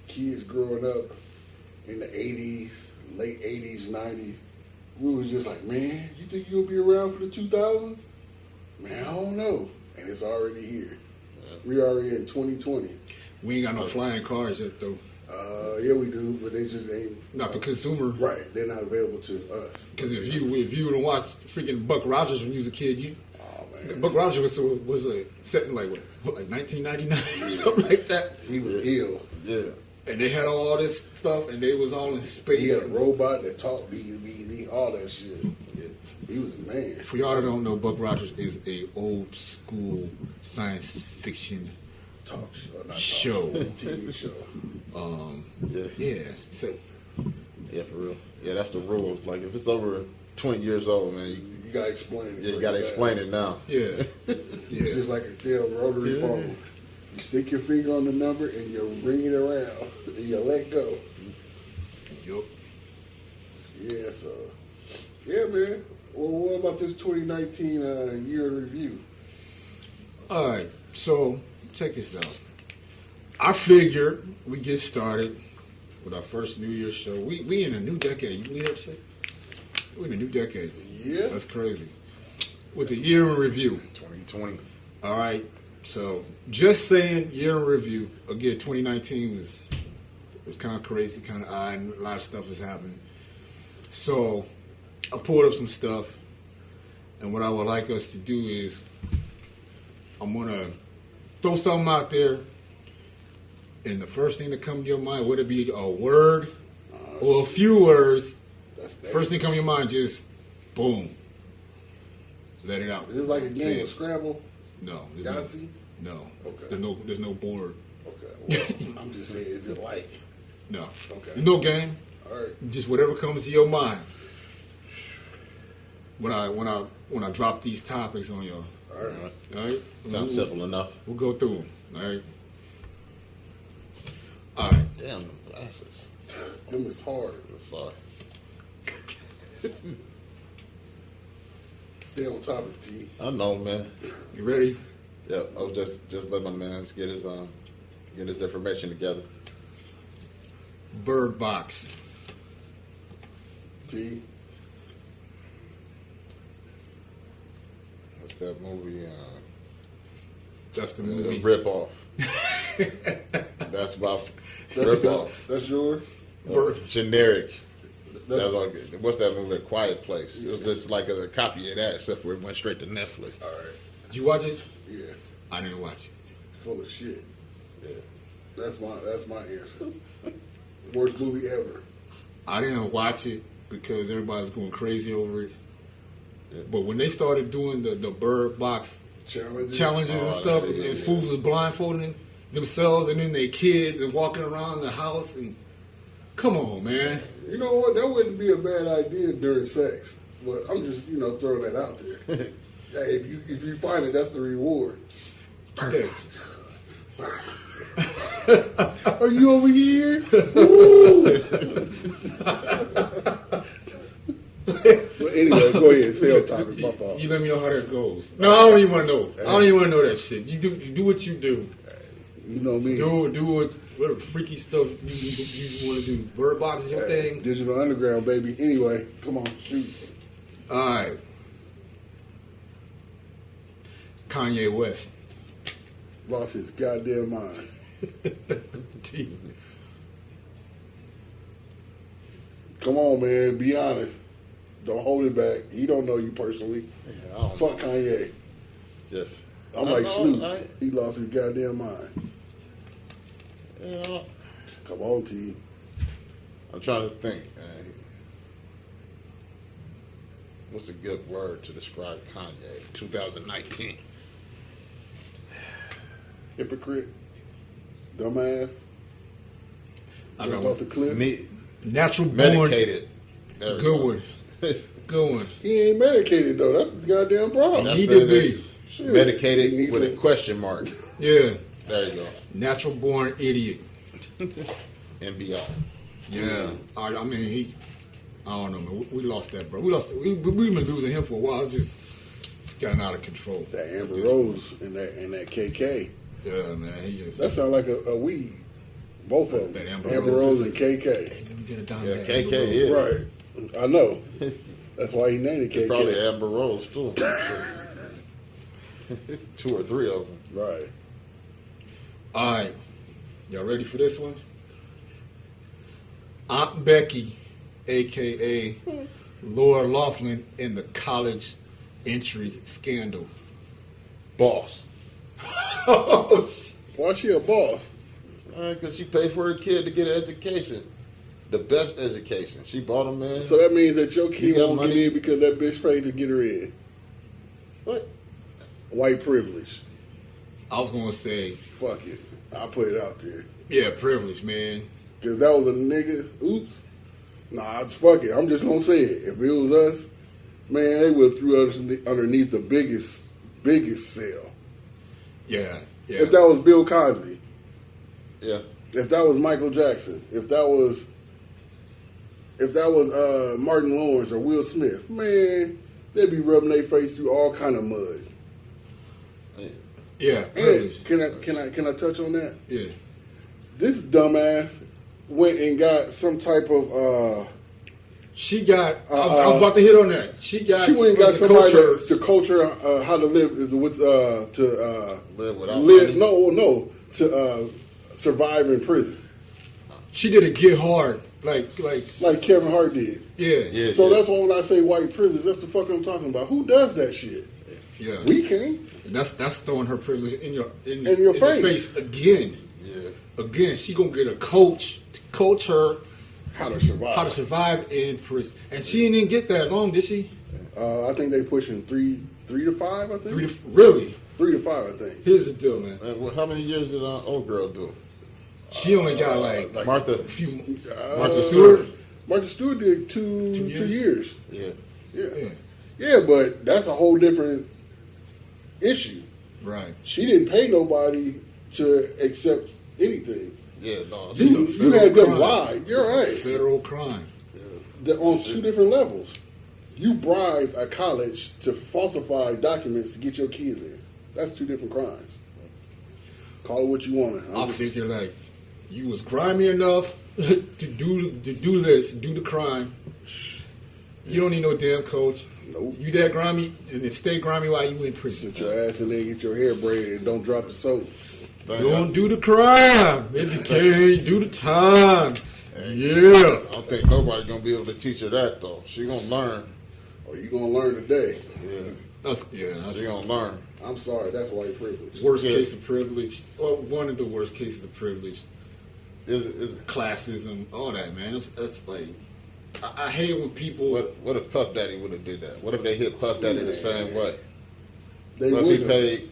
kids growing up in the 80s, late 80s, 90s, we was just like, man, you think you'll be around for the 2000s? Man, I don't know. And it's already here. We already in 2020. We ain't got no flying cars yet, though. Yeah, we do, but they just ain't. Not the consumer. Right, they're not available to us. Because if you would have watched freaking Buck Rogers when you was a kid, Oh, man. Buck Rogers was set in like 1999 or something like that. He was ill. Yeah. And they had all this stuff, and they was all in space. He had a robot that talked, all that shit. Yeah. He was a man. For y'all that don't know, Buck Rogers is a old school science fiction Talk show. Not talk show. TV show. Yeah. Yeah. So Yeah, for real. Yeah, that's the rules. Like if it's over 20 years old, man, You gotta explain it. you got to explain it now. yeah, It's yeah. just like a damn rotary phone. You stick your finger on the number and you ring it around and you let go. Yup. Yeah, so yeah, man. Well, what about this 2019 year in review? All right. So check this out. I figured we get started with our first New Year's show. We in a new decade. You believe that shit? We in a new decade. Yeah. That's crazy. With a year in review. 2020. All right. So just saying, year in review. Again, 2019 was kind of crazy, kind of odd, and a lot of stuff was happening. So I pulled up some stuff, and what I would like us to do is I'm gonna throw something out there, and the first thing that comes to your mind, would it be a word or a few words? That's First thing come to your mind, just boom, let it out. Is this like a Say game it. of Scrabble? No, there's no, Yahtzee? no. Okay. There's no board. Okay. Well, I'm just saying, is it like? No. Okay. There's no game. All right. Just whatever comes to your mind. When I drop these topics on y'all. All right. All right. Sounds simple enough. We'll go through them. All right. All right. Damn, them glasses. Them is hard. Sorry. Stay on topic, T. I know, man. You ready? Yeah, I was just let my man get his information together. Bird Box. T. What's that movie? That's the The movie. Rip Off. That's about Rip Off. That's yours? Generic. That's like, what's that movie? A Quiet Place. It was just like a copy of that, except for it went straight to Netflix. All right. Did you watch it? Yeah. I didn't watch it. Full of shit. Yeah. That's my answer. Worst movie ever. I didn't watch it because everybody's going crazy over it. Yeah. But when they started doing the Bird Box Challenges. and stuff, yeah, and yeah. fools was blindfolding themselves and then their kids and walking around the house, and come on, man. You know what? That wouldn't be a bad idea during sex. But I'm just, throwing that out there. Hey, if you find it, that's the reward. Okay. Are you over here? Ooh. But anyway, go ahead. Stay on topic. My fault. You let me know how that goes. No, I don't even want to know. I don't even want to know that shit. You do what you do. You know me. Do whatever freaky stuff you want to do. Bird Box is your thing. Digital Underground, baby. Anyway, come on, shoot. All right. Kanye West. Lost his goddamn mind. Come on, man. Be honest. Don't hold it back. He don't know you personally. Yeah, I don't Fuck know. Kanye. Just I'm I like know, Snoop. He lost his goddamn mind. Yeah, Come on, T. I'm trying to think. What's a good word to describe Kanye 2019? Hypocrite. Dumbass. I Jumped know. off the cliff. Natural born. Medicated. There we Good go. one. Good one. He ain't medicated, though. That's the goddamn problem. That's He the- did the- be. Shit. Medicated He needs with a some- question mark. Yeah. There you go. Natural born idiot. NBR. Yeah. I mean, I don't know, man. We lost that, bro. We've been losing him for a while. It's gotten out of control. That Amber Rose and that KK. Yeah, man. He just. That sounds like a weed. Both of them. That Amber, Amber Rose Rose. and KK. Hey, let me get it down Yeah, there. KK is. Right. I know. That's why he named it KK. It's probably Amber Rose, too. 2 or 3 of them. Right. All right. Y'all ready for this one? Aunt Becky, a.k.a. Laura Loughlin, in the college entry scandal. Boss. Oh, shit. Why she a boss? Because she paid for her kid to get an education. The best education. She brought him in. So that means that your You kid got won't money? get in because that bitch paid to get her in. What? White privilege. I was going to say, Fuck it. I'll put it out there. yeah, privilege, man. If that was a nigga, oops. Nah, fuck it. I'm just gonna say it. If it was us, man, they would have threw us underneath the biggest cell. Yeah, yeah. If that was Bill Cosby, Yeah. if that was Michael Jackson, if that was Martin Lawrence or Will Smith, man, they'd be rubbing their face through all kind of mud. Yeah, privilege. And can I touch on that? Yeah. This dumbass went and got some type of She got, I was about to hit on that. She got, she went and got the somebody culture. to coach her how to live with Live without live money. to survive in prison She did a get hard, like Kevin Hart did. yeah, Yeah. So that's why when I say white privilege, that's the fuck I'm talking about. Who does that shit? yeah. We can't. And that's throwing her privilege in your face. again. Yeah. Again, she gonna get a coach to coach her How to survive? how to survive in prison, and she didn't get that long, did she? I think they pushing three to 5. I think Really? 3 to 5. I think. Here's the deal, man. Well, how many years did old girl do? She only got like Martha. a few. Martha Stewart. Martha Stewart did 2 years. Yeah. Yeah, but that's a whole different issue. Right. She didn't pay nobody to accept anything. Yeah, no. This You, a you federal had them crime. lied. You're It's a right. Federal crime. On 2 different levels. You bribed a college to falsify documents to get your kids in. That's two different crimes. Call it what you want. I figure like you was grimy enough to do the crime. You don't need no damn coach. Nope. You that grimy, and then stay grimy while you in prison. Sit your ass in there, get your hair braided, and don't drop the soap. Don't do the crime. If you can't, do the time. Yeah. I don't think nobody's gonna be able to teach her that though. She gonna learn. Oh, you gonna learn today. Yeah, That's she gonna learn. I'm sorry, that's white privilege. worst case of privilege. Well, one of the worst cases of privilege. Is Classism, all that, man. That's like, I hate when people. what if Puff Daddy would have did that? What if they hit Puff Daddy the same way? They What if he would've. paid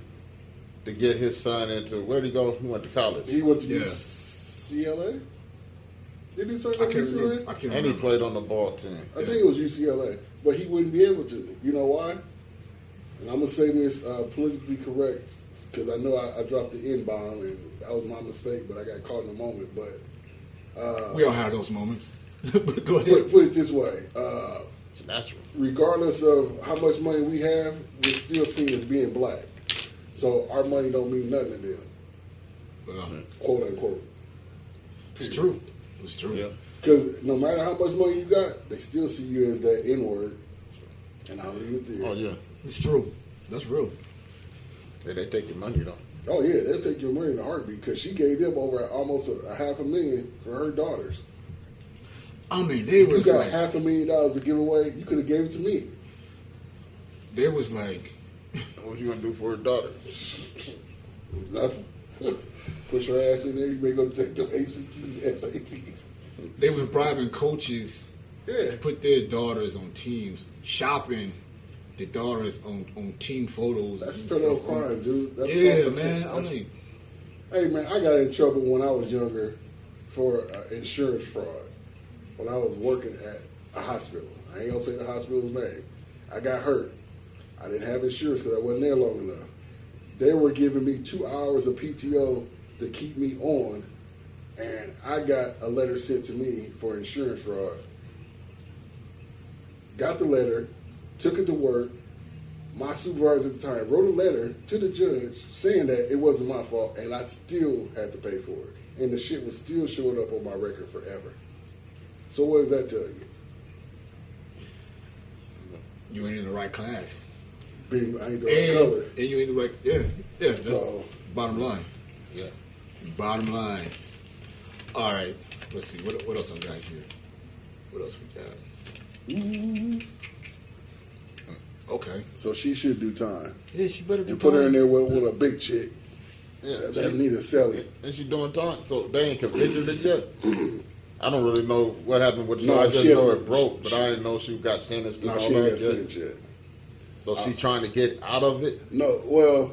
to get his son into where'd he go? He went to college. He went to Yeah. UCLA? Did he say I can't UCLA? remember. I can't And he remember. played on the ball team. I think it was UCLA, but he wouldn't be able to. You know why? And I'm gonna say this politically correct because I know I dropped the N bomb and that was my mistake, but I got caught in the moment. But We all have those moments. But go ahead. put it this way: It's natural. regardless of how much money we have, we're still seen as being black. So our money don't mean nothing to them, Well, quote unquote. it's true. It's true. Yeah. Because no matter how much money you got, they still see you as that N word, and I'll leave it there. Oh yeah. It's true. That's real. Yeah, they take your money though. Oh yeah, they'll take your money in a heartbeat because she gave them over almost a $500,000 for her daughters. I mean, they You was got like, $500,000 to give away. You could have gave it to me. they was like, What was you gonna do for her daughter? Nothing. Push her ass in there. You may go take the ACTs, SATs. they was bribing coaches Yeah. to put their daughters on teams, shopping the daughters on team photos. That's and federal stuff. crime, dude. That's Yeah, false- man. I that's- mean, Hey, man, I got in trouble when I was younger for insurance fraud when I was working at a hospital. I ain't going to say the hospital's name. I got hurt. I didn't have insurance because I wasn't there long enough. They were giving me 2 hours of PTO to keep me on, and I got a letter sent to me for insurance fraud. Got the letter, took it to work. My supervisor at the time wrote a letter to the judge saying that it wasn't my fault, and I still had to pay for it. And the shit was still showing up on my record forever. So what does that tell you? you ain't in the right class. Being I ain't the right color. And you ain't the right, yeah, that's So- bottom line. Yeah. Bottom line. All right, let's see, what else I got here? What else we got? Okay. So she should do time. Yeah, she better do And put her in time. there with a big chick Yeah. that need to sell it. And she doing time, so they ain't convicted it yet. I don't really know what happened with her. No, I just she know hasn't- it broke, but I didn't know she got sentenced and No, all she ain't that got yet. sentenced yet. So she trying to get out of it. No, well,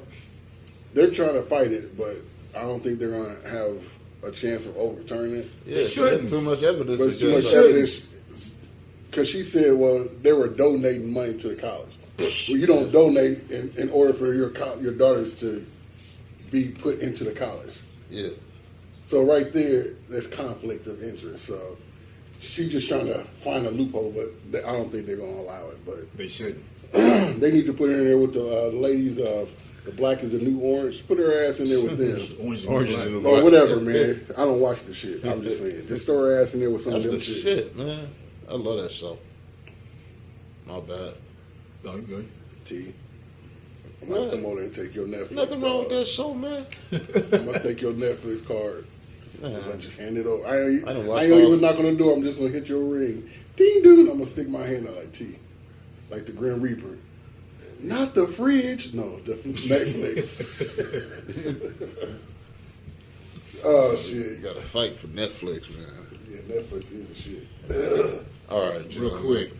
they're trying to fight it, but I don't think they're going to have a chance of overturning it. Yeah, shouldn't. there's too much evidence. But it's to too much just- evidence because she said, well, they were donating money to the college. Well, you don't donate in order for your daughters to be put into the college. Yeah. So right there, there's conflict of interest. So she's just trying to find a loophole, but I don't think they're going to allow it. But They shouldn't. they need to put her in there with the ladies. The black is the new orange. Put her ass in there with them. Orange Orange and is black. the- Or whatever, man. I don't watch the shit. I'm just saying. Just throw her ass in there with some That's of them the shit. shit, man. I love that show. My bad. Oh, you good? T. I'm gonna come over and take your Netflix. Nothing wrong with dog. that show, man. I'm gonna take your Netflix card. Man. I just hand it over. I ain't didn't watch even those. knock on the door. I'm just gonna hit your ring. Ding ding. I'm gonna stick my hand out like T, like the Grim Reaper. Not the fridge. No, the Netflix. Oh You shit. got to fight for Netflix, man. Yeah, Netflix is a shit. All right, Real John. quick.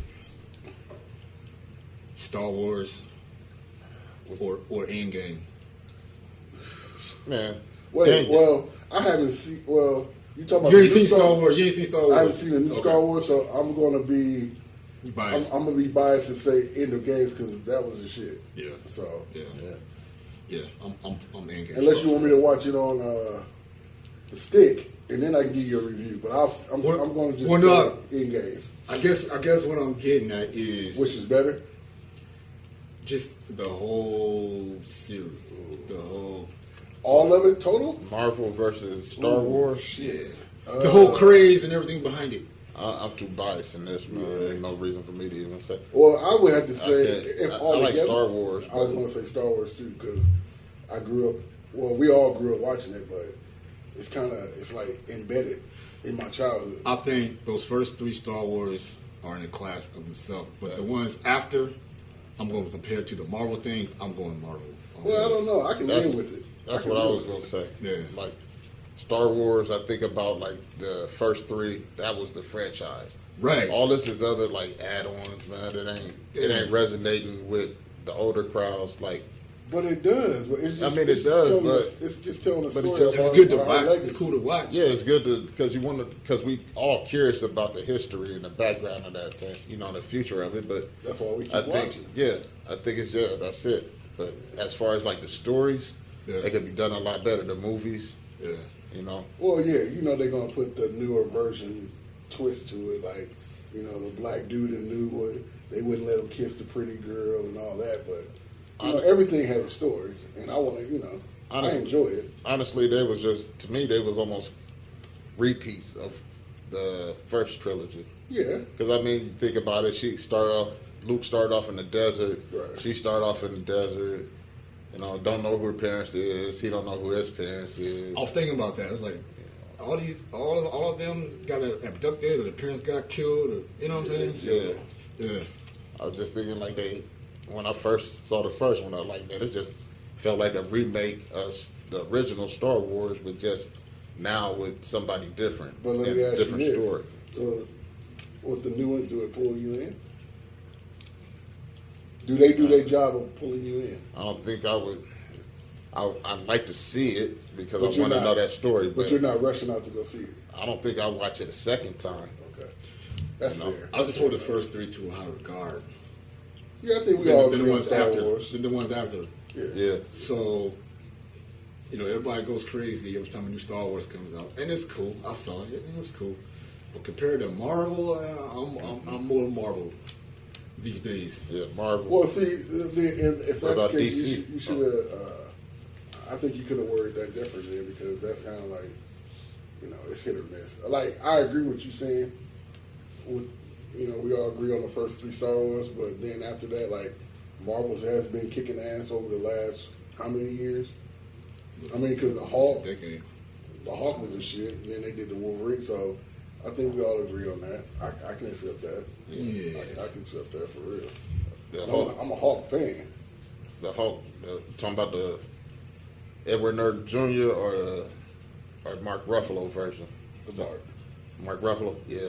Star Wars or Endgame. Man. Wait, dang it. well, I haven't seen. Well, you talking about You ain't the new seen Star Wars. You ain't seen Star Wars. I haven't seen the new Okay. Star Wars, so I'm gonna be. You I'm, biased. I'm gonna be biased and say end of games because that was the shit. Yeah. So Yeah. Yeah. Yeah. I'm Endgame. unless you want me to watch it on the stick, and then I can give you a review. But I'm going to just well, say no. in games. I guess what I'm getting at is Which is better? just the whole series, the whole All of it total? Marvel versus Star Wars. Shit. the whole craze and everything behind it. I'm too biased in this, man. There's no reason for me to even say. Well, I would have to say if I all like together, Star Wars. I was going to say Star Wars too because I grew up. Well, we all grew up watching it, but it's like embedded in my childhood. I think those first 3 Star Wars are in a class of themselves, but the ones after, I'm going to compare to the Marvel thing. I'm going Marvel. Well, I don't know. I can win with it. That's what I was going to say. Yeah. Like Star Wars, I think about like the first 3. That was the franchise. Right. All this is other like add-ons, man. It ain't resonating with the older crowds. Like, But it does. But it's just, I mean, it's it just does, telling but- us- it's just telling a but story. it's of It's good to our watch. legacy. It's cool to watch. yeah, it's good because we all curious about the history and the background of that thing. You know, the future of it. But That's why we keep I think, watching. I think that's it. But as far as like the stories, they could be done a lot better. The movies, Yeah. you know. Well, yeah, they're gonna put the newer version twist to it, like the black dude in the new one. They wouldn't let him kiss the pretty girl and all that, but everything has a story, and I want to, I Honestly- enjoy it. Honestly, they was almost repeats of the first trilogy. Yeah, Because I mean, you think about it. Luke started off in the desert. Right. She started off in the desert. Don't know who her parents is. He don't know who his parents is. I was thinking about that. It's like all of them got abducted, or the parents got killed, or you know what I'm saying? Yeah. Yeah. I was just thinking like when I first saw the first one, I was like, man, it just felt like a remake of the original Star Wars, but just now with somebody different but let and me a ask you different this: story. so, what the new ones do? It pull you in? Do they do their job of pulling you in? I don't think I would. I'd like to see it because But I you're want to not- know that story. But you're not rushing out to go see it. I don't think I'll watch it a second time. Okay, that's You know, fair. I just hold the first 3 to a high regard. Yeah, I think we all Then the agree on ones Star after. Wars. Then the ones after. Yeah. Yeah. So, everybody goes crazy every time a new Star Wars comes out, and it's cool. I saw it; it was cool. But compared to Marvel, I'm more Marvel these days. Yeah, Marvel. Well, see, if What that's about the case, DC? you should have. I think you could have worded that differently because that's kind of like, it's hit or miss. Like I agree with you saying. We all agree on the first 3 Star Wars, but then after that, like Marvel's has been kicking ass over the last how many years? I mean, because the Hulk was a shit, and then they did the Wolverine. So I think we all agree on that. I can accept that. Yeah. I can accept that for real. The Hulk. I'm a Hulk fan. The Hulk. Talking about the Edward Norton Jr. or Mark Ruffalo version. Mark Ruffalo. Yeah.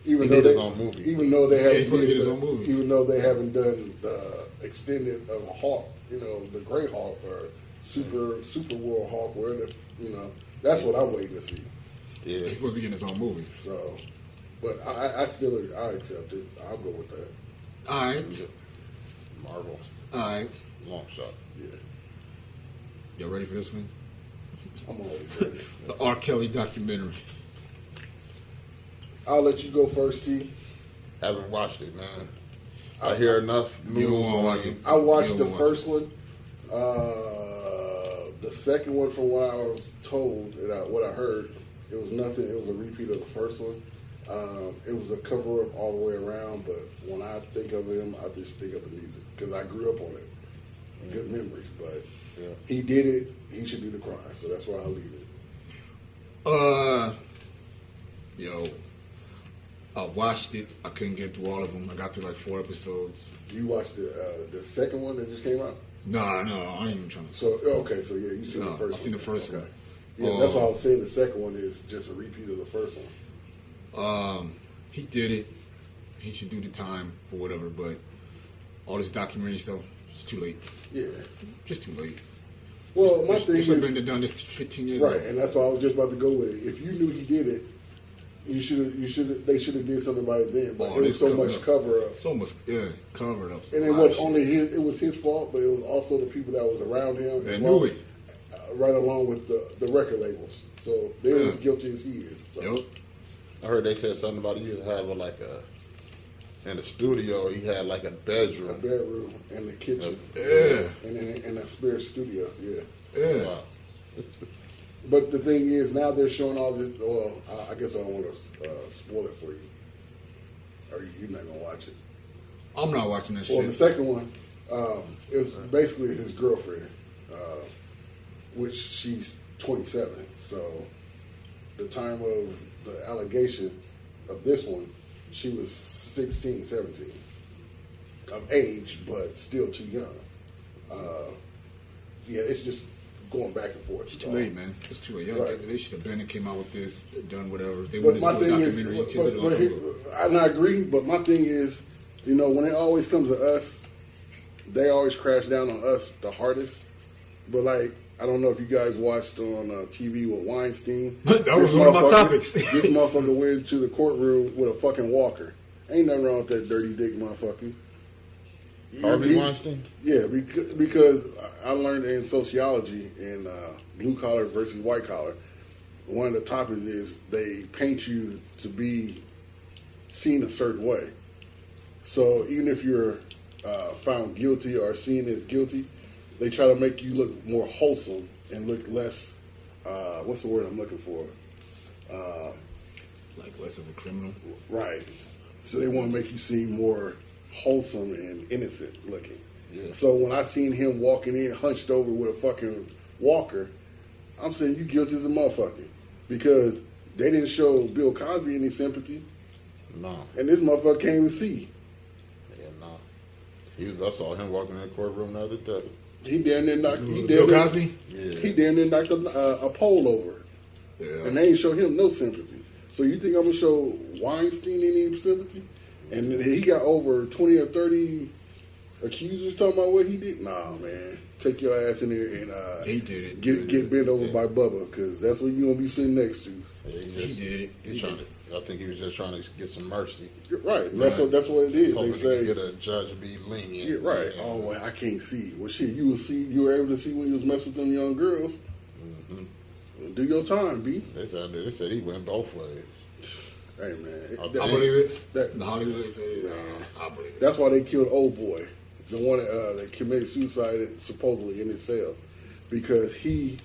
Even He though did they, his own movie. Even though they he's haven't supposed to did get his the- own movie. Even though they haven't done the extended of Hulk, the Great Hulk or Super World Hulk, where that's what I'm waiting to see. Yeah. He's supposed to be in his own movie. So, but I accept it. I'll go with that. All right, Marvel. all right. Long shot. Yeah, Y'all ready for this one? I'm always ready. The R. Kelly documentary. I'll let you go first, T. Haven't watched it, man. I hear enough news You don't wanna on watch it. it. I watched You the don't first one. The second one, from what I was told and what I heard, it was nothing. It was a repeat of the first one. It was a cover up all the way around. But when I think of him, I just think of the music because I grew up on it. Good memories. But he did it. He should do the crime. So that's why I leave it. I watched it. I couldn't get through all of them. I got through like 4 episodes. You watched the second one that just came out. No, I ain't even trying to. So okay, so yeah, you seen No, the first. I've seen the first Okay. one. Yeah, that's why I was saying the second one is just a repeat of the first one. He did it. He should do the time for whatever. But all this documentary stuff, it's too late. Yeah. Just too late. Well, my thing You should is have been done this 15 years right, ago. and that's why I was just about to go with it. If you knew he did it, they should have did something about it then. But Oh, there was they so much covered up. cover up, So much, covered up. and it was only his. It was his fault, but it was also the people that was around him. They as knew well. it. right along with the record labels. So they're as guilty as he is. So. Yep. I heard they said something about he used to have in the studio. He had like a A bedroom. bedroom and the kitchen. Yeah. And a spare studio. Yeah. Yeah. Wow. But the thing is, now they're showing all this. Well, I guess I don't want to spoil it for you. Or you're not gonna watch it. I'm not watching that Well, the shit. second one is basically his girlfriend, which she's 27. So the time of the allegation of this one, she was 16, 17 of age, but still too young. Yeah, it's just going back and forth. It's too late, man. It's too late. Right. They should have been and came out with this, done whatever. They But wanted my to do a thing is, documentary. Shit, they lost some- and I agree. But my thing is, when it always comes to us, they always crash down on us the hardest. But like, I don't know if you guys watched on TV with Weinstein. That was This one of my motherfucker- topics. This motherfucker went into the courtroom with a fucking walker. Ain't nothing wrong with that dirty dick motherfucker. Harvey Weinstein? Yeah, because I learned in sociology in blue collar versus white collar, one of the topics is they paint you to be seen a certain way. So even if you're found guilty or seen as guilty, they try to make you look more wholesome and look less. What's the word I'm looking for? Like less of a criminal. Right. So they want to make you seem more wholesome and innocent looking. Yeah. So when I seen him walking in hunched over with a fucking walker, I'm saying you guilty as a motherfucker because they didn't show Bill Cosby any sympathy, No. and this motherfucker can't even see. Yeah, no. I saw him walking in the courtroom the other day. He damn near knocked. Bill Cosby? Yeah. He damn near knocked a pole over, Yeah. and they ain't show him no sympathy. So you think I'm gonna show Weinstein any sympathy? And then he got over 20 or 30 accusers talking about what he did. Nah, man, take your ass in there and He did it. get bent over by Bubba because that's what you gonna be sitting next to. Yeah, He did it. He's trying to. I think he was just trying to get some mercy. Right. That's what it is. They Hoping he say. could get a judge to be lenient. Yeah, right. Yeah. Oh, well, I can't see. Well, shit, you were able to see when you was messing with them young girls. Mm-hmm. So do your time, B. They said he went both ways. Hey, man. I I believe it. that- The Hollywood. I believe it. That's why they killed Old Boy, the one that committed suicide supposedly in his cell, because he,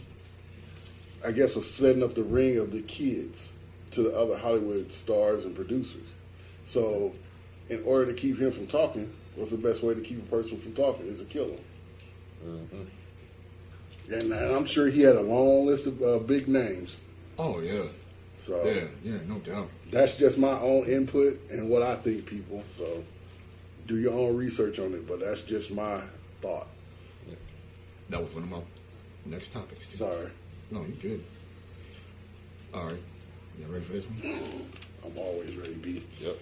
I guess, was setting up the ring of the kids to the other Hollywood stars and producers. So, in order to keep him from talking, what's the best way to keep a person from talking? Is to kill him. Mm-hmm. And I'm sure he had a long list of big names. Oh yeah. So Yeah, no doubt. that's just my own input and what I think, people. So do your own research on it, but that's just my thought. That was one of my next topics. Sorry, No, you good. All right. You ready for this one? I'm always ready, B. Yep.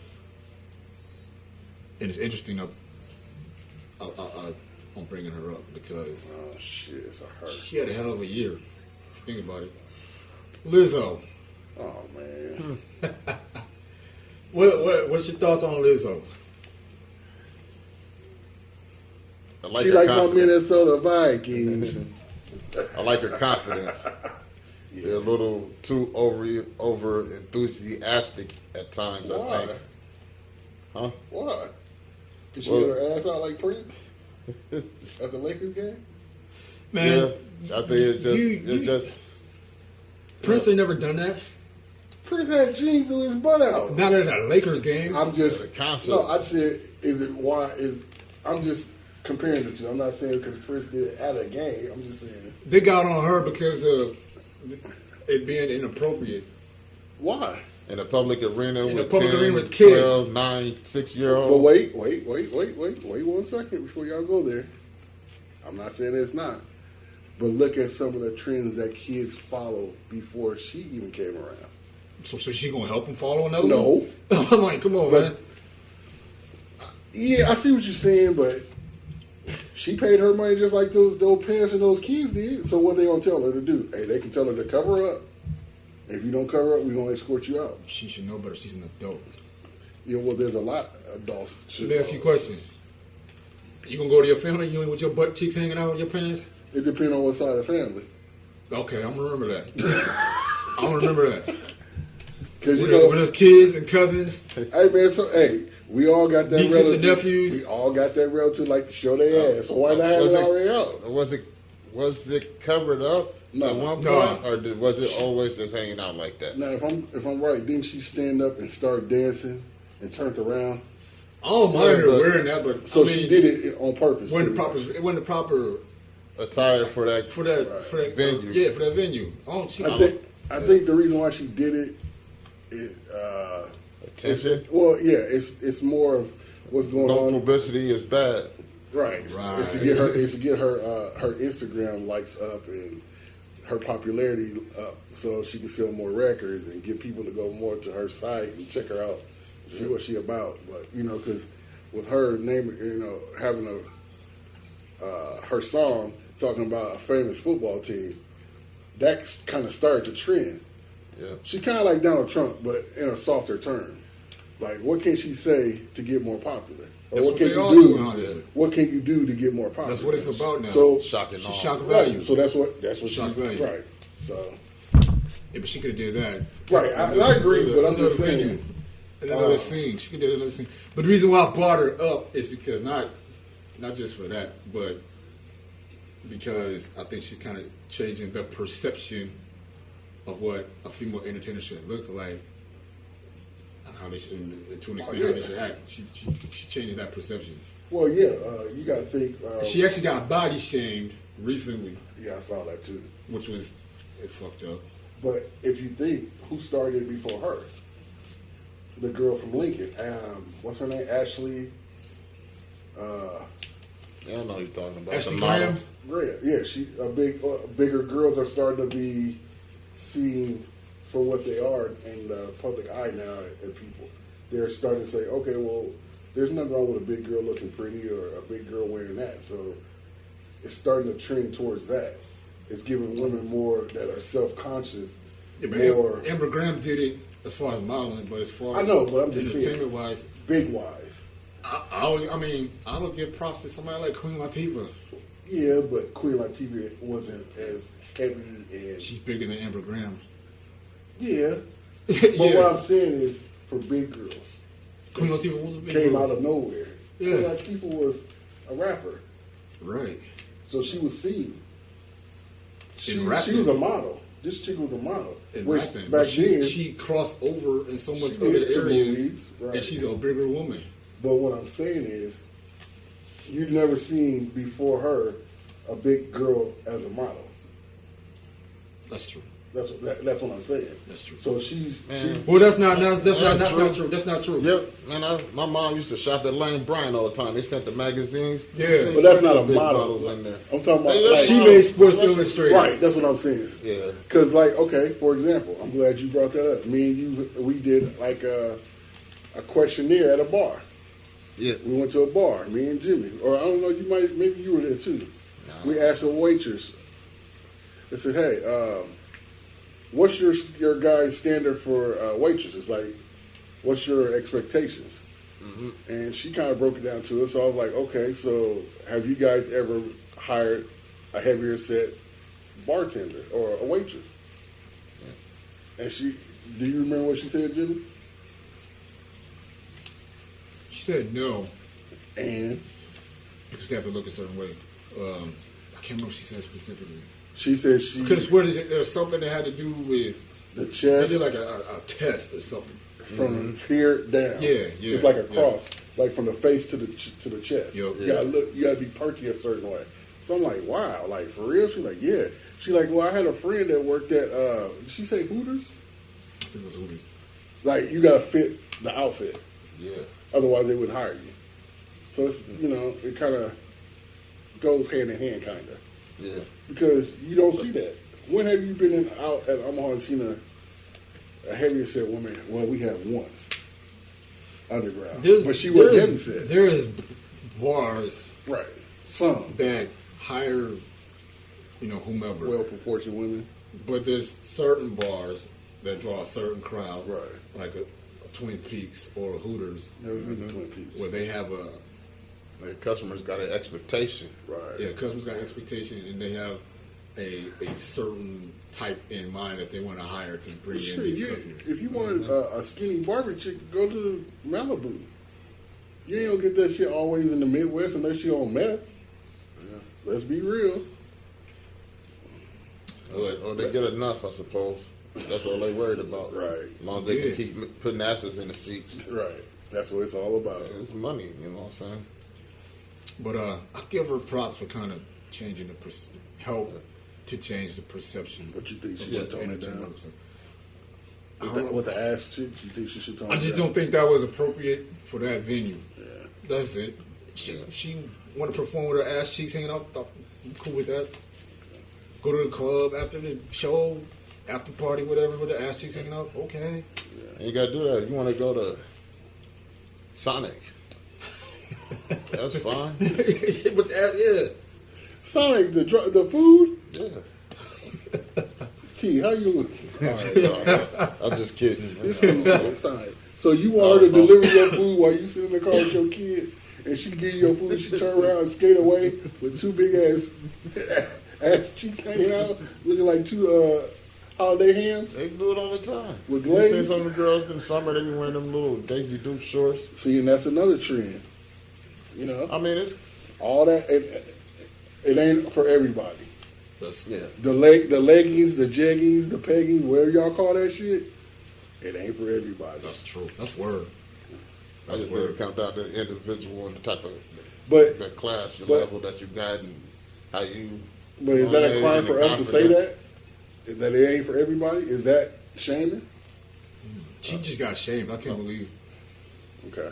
And it's interesting. I'm bringing her up because Oh shit, it's a hurt. she had a hell of a year. If you think about it. Lizzo. Oh man, What's your thoughts on Lizzo? I like she her like my confidence. Minnesota Vikings. I like her confidence. She's a little too over enthusiastic at times. I Why? think. Huh? Why? Cause she Well- had her ass out like Prince at the Lakers game. Man, Yeah, I think it just. Prince ain't never done that. Prince had jeans with his butt out. Not at a Lakers game. I'm just The concert. no. I said, I'm just comparing the two. I'm not saying because Prince did it at a game. I'm just saying They got on her because of it being inappropriate. why. In a public arena In with a public 10, arena with kids. 12, 9, 6-year-olds. But wait 1 second before y'all go there. I'm not saying it's not, but look at some of the trends that kids follow before she even came around. So she gonna help him follow another No. one? I'm like, come on, But- man. Yeah, I see what you're saying, but she paid her money just like those parents and those kids did. So what they gonna tell her to do? Hey, they can tell her to cover up. If you don't cover up, we're gonna escort you out. She should know better. She's an adult. Well, there's a lot of adults. Let me ask you a question. You gonna go to your family? You ain't with your butt cheeks hanging out with your parents? It depends on what side of the family. Okay, I'm gonna remember that. I'm gonna remember that. Because When there's kids and cousins, hey man, so hey, we all got that nieces relative. and nephews. We all got that relative like to show their ass. So why not have it already out? Was it covered up No. at one point, No. or was it always just hanging out like that? Now, if I'm right, didn't she stand up and start dancing and turned around? I don't mind her but- wearing that, but So I mean, she did it on purpose. It wasn't pretty much. the proper Attire for that for that venue. Yeah, for that venue. I think the reason why she did it is attention. it's more of what's going No on. publicity is bad. Right. Right. It's to get her her Instagram likes up and her popularity up, so she can sell more records and get people to go more to her site and check her out, see what she about. But because with her name, having her song talking about a famous football team, that kind of started the trend. Yeah. She's kind of like Donald Trump, but in a softer term. Like, what can she say to get more popular? Or That's what what can they you all do? do around here. What can you do to get more popular? That's what it's about now. So Shocking all. shock value. right, so that's what Shock she value. right. So Yeah, but she could have did that. Right, I agree, but I'm just saying. Venue, another scene. She could do another scene. But the reason why I brought her up is because not just for that, but because I think she's kind of changing the perception of what a female entertainer should look like, and how they should, to an extent, how they should act. She changing that perception. well, yeah, you got to think. She actually got body shamed recently, yeah, I saw that too. which was fucked up. But if you think, who started it before her? The girl from Lincoln. What's her name? Ashley. Yeah, I know you're talking about. Ashley the model. Graham. Graham. Yeah, she bigger girls are starting to be seen for what they are in the public eye now, and people they're starting to say, okay, well, there's nothing wrong with a big girl looking pretty or a big girl wearing that. So it's starting to trend towards that. It's giving women more that are self-conscious. Yeah, but more Amber Graham did it as far as modeling, but as far I as know, but I'm just saying, entertainment wise, big wise. I would give props to somebody like Queen Latifah. Yeah, but Queen Latifah wasn't as heavy and She's bigger than Amber Graham. yeah. But Yeah. what I'm saying is, for big girls, Queen Latifah was a big came girl. out of nowhere. Yeah. Queen Latifah was a rapper, Right. so she was seen. She rapping. was a model. This chick was a model. And Which rapping. back But she, then, she crossed over in so much She other did some areas, movies, right. and she's a bigger woman. but what I'm saying is, you've never seen before her a big girl as a model. That's true. That's what I'm saying. That's true. So she's Man. Well, that's not true. true. That's not true. Yep, man. My mom used to shop at Lane Bryant all the time. They sent the magazines. Yeah. They sent But that's not a big model. models in there. I'm talking about Hey, like, She made Sports Illustrated. right. That's what I'm saying. Yeah. Because, like, okay, for example, I'm glad you brought that up. Me and you, we did like a questionnaire at a bar. Yeah. We went to a bar, me and Jimmy, or I don't know, maybe you were there too. No. We asked a waitress. They said, "Hey, what's your guys' standard for waitresses? Like, what's your expectations?" Mm-hmm. And she kind of broke it down to us. So I was like, "Okay, so have you guys ever hired a heavier set bartender or a waitress?" And do you remember what she said, Jimmy? She said no And because they have to look a certain way. I can't remember what she said specifically. she said I could have sworn there's something that had to do with the they chest did like a test or something. from here down. Yeah, yeah, It's like a yeah. cross, like from the face to the chest. Yep. You gotta look. You gotta be perky a certain way. So I'm like, wow, like for real? She's like, yeah. She like, well, I had a friend that worked at. Did she say Hooters? I think it was Hooters. Like you gotta fit the outfit, Yeah. otherwise they wouldn't hire you. So it's it kind of goes hand in hand, kind of, Yeah. because you don't see that. When have you been out at Omaha and seen a heavier set woman? Well, we have once underground, but she wasn't heavy set. There is bars Right. Some that hire, whomever. well proportioned women. But there's certain bars that draw a certain crowd, Right. like a Twin Peaks or a Hooters, Never been to Twin Peaks. where they have The customers got an expectation. Right. customers got expectation, and they have a certain type in mind that they want to hire to bring in Shit, these customers. if you want a skinny Barbie chick, go to Malibu. You ain't gonna get that shit always in the Midwest unless you on meth. Yeah. Let's be real. Or they get enough, I suppose. That's all they worried about. Right. As long as they can keep putting asses in the seats. Right. That's what it's all about. It's money, you know what I'm saying? But I give her props for kind of changing help to change the perception. What you think she of should what tone it entertainment down? is. With the ass chick, you think she should tone I it just down? don't think that was appropriate for that venue. Yeah. That's it. She want to perform with her ass cheeks hanging out. I'm cool with that. Go to the club after the show, after party, whatever, with the ass cheeks hanging out. Okay. And you gotta do that. If you want to go to Sonic, that's fine. But yeah. Sonic, the food? Yeah. T, how you looking? All right, no, I'm just kidding. This food Sonic. So you want her to deliver your food while you sit in the car with your kid, and she give you your food, she turn around and skate away with two big ass cheeks hanging out, looking like two holiday hams. They do it all the time. With You glaze? see some of the girls in summer, they be wearing them little Daisy Duke shorts. See, and that's another trend. You know, I mean, it's all that it ain't for everybody. yeah. The leggings, the jeggings, the peggings, whatever y'all call that shit, it ain't for everybody. That's true. That's word. I just think it comes down to the individual and the type of But the class, the but- level that you got, and how you. But is that a crime and the for us to say confidence. that? That it ain't for everybody? Is that shaming? She just got shamed. I can't believe. Okay.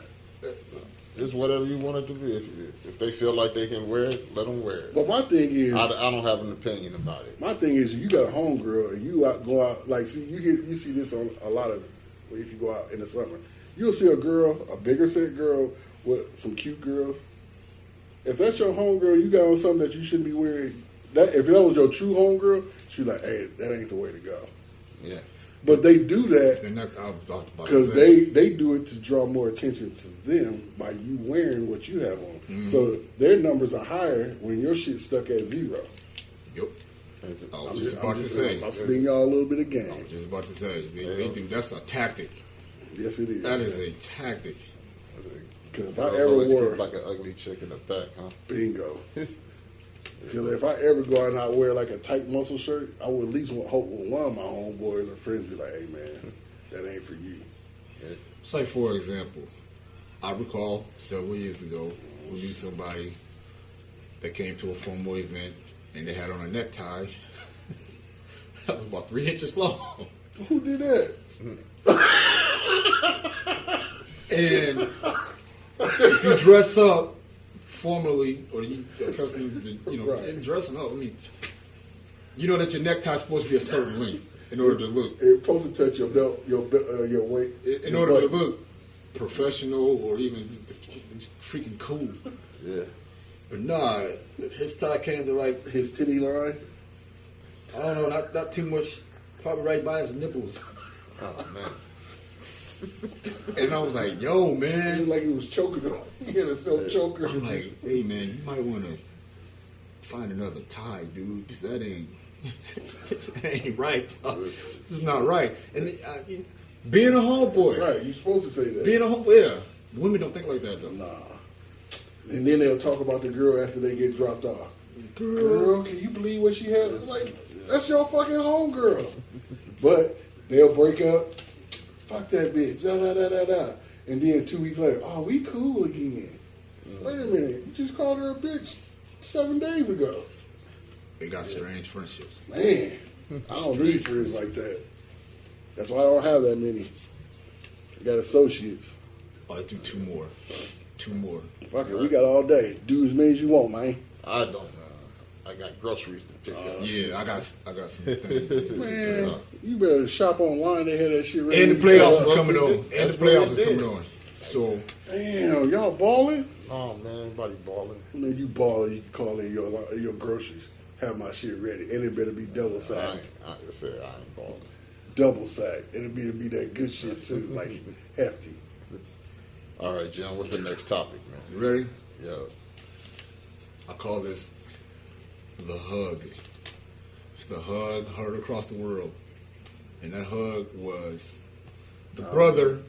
It's whatever you want it to be. If they feel like they can wear it, let them wear it. But my thing is, I don't have an opinion about it. my thing is, you got a homegirl and you go out like you see this on a lot of if you go out in the summer, you'll see a bigger set girl with some cute girls. If that's your homegirl, you got on something that you shouldn't be wearing. That if that was your true homegirl, she's like, hey, that ain't the way to go. Yeah. But they do that And that, I was about to because say. they do it to draw more attention to them by you wearing what you have on. So their numbers are higher when your shit's stuck at zero. Yep. It's- I was just about to say. I'll spin y'all a little bit of I game. was just about to say. They do. That's a tactic. Yes, it is. That is a tactic. Because if I Girls ever always wore keep like an ugly chick in the back, huh? bingo, It's- because if I ever go out and I wear like a tight muscle shirt, I would at least hope one of my homeboys or friends be like, "Hey man, that ain't for you." Say, for example, I recall several years ago, we knew somebody that came to a formal event and they had on a necktie that was about 3 inches long. Who did that? And if you dress up formally, or you accustomed to, Right. in dressing up, I mean, you know that your necktie is supposed to be a certain length in order to look, It's supposed to touch your belt, your weight. in your order to butt. look professional or even freaking cool. Yeah. But nah, his tie came to like, His titty line. I don't know, not too much, probably right by his nipples. Oh man. And I was like, yo, It man. was like he was choking on. He had a self choker. I'm like, hey, man, you might want to find another tie, dude. 'Cause that ain't, that ain't right. This is not right. And being a homeboy, Right, you're supposed to say that. being a homeboy, yeah. Women don't think like that, though. Nah. And then they'll talk about the girl after they get dropped off. Girl. Girl, can you believe what she had? It's like, that's your fucking homegirl. But they'll break up. Fuck that bitch. Da, da, da, da, da. And then 2 weeks later, oh, we cool again. Wait a minute. You just called her a bitch 7 days ago. They got strange friendships. Man, I don't need friends like that. That's why I don't have that many. I got associates. Oh, let's do two more. Two more. Fuck it, we got all day. Do as many as you want, man. I don't. I got groceries to pick up. Yeah, I got some things. Man, you better shop online. They had that shit ready. And the playoffs is what coming we on. did. And the That's what playoffs we is coming did. on. So, Damn, y'all balling? Oh man, everybody balling. I mean, you balling, you can call in your groceries. Have my shit ready. And it better be double I sacked. said I ain't balling. Double sacked. It'll be that good shit too, like hefty. All right, Jim. What's the next topic, man? you ready? Yo, I call this the hug. Just a hug heard across the world. And that hug was the brother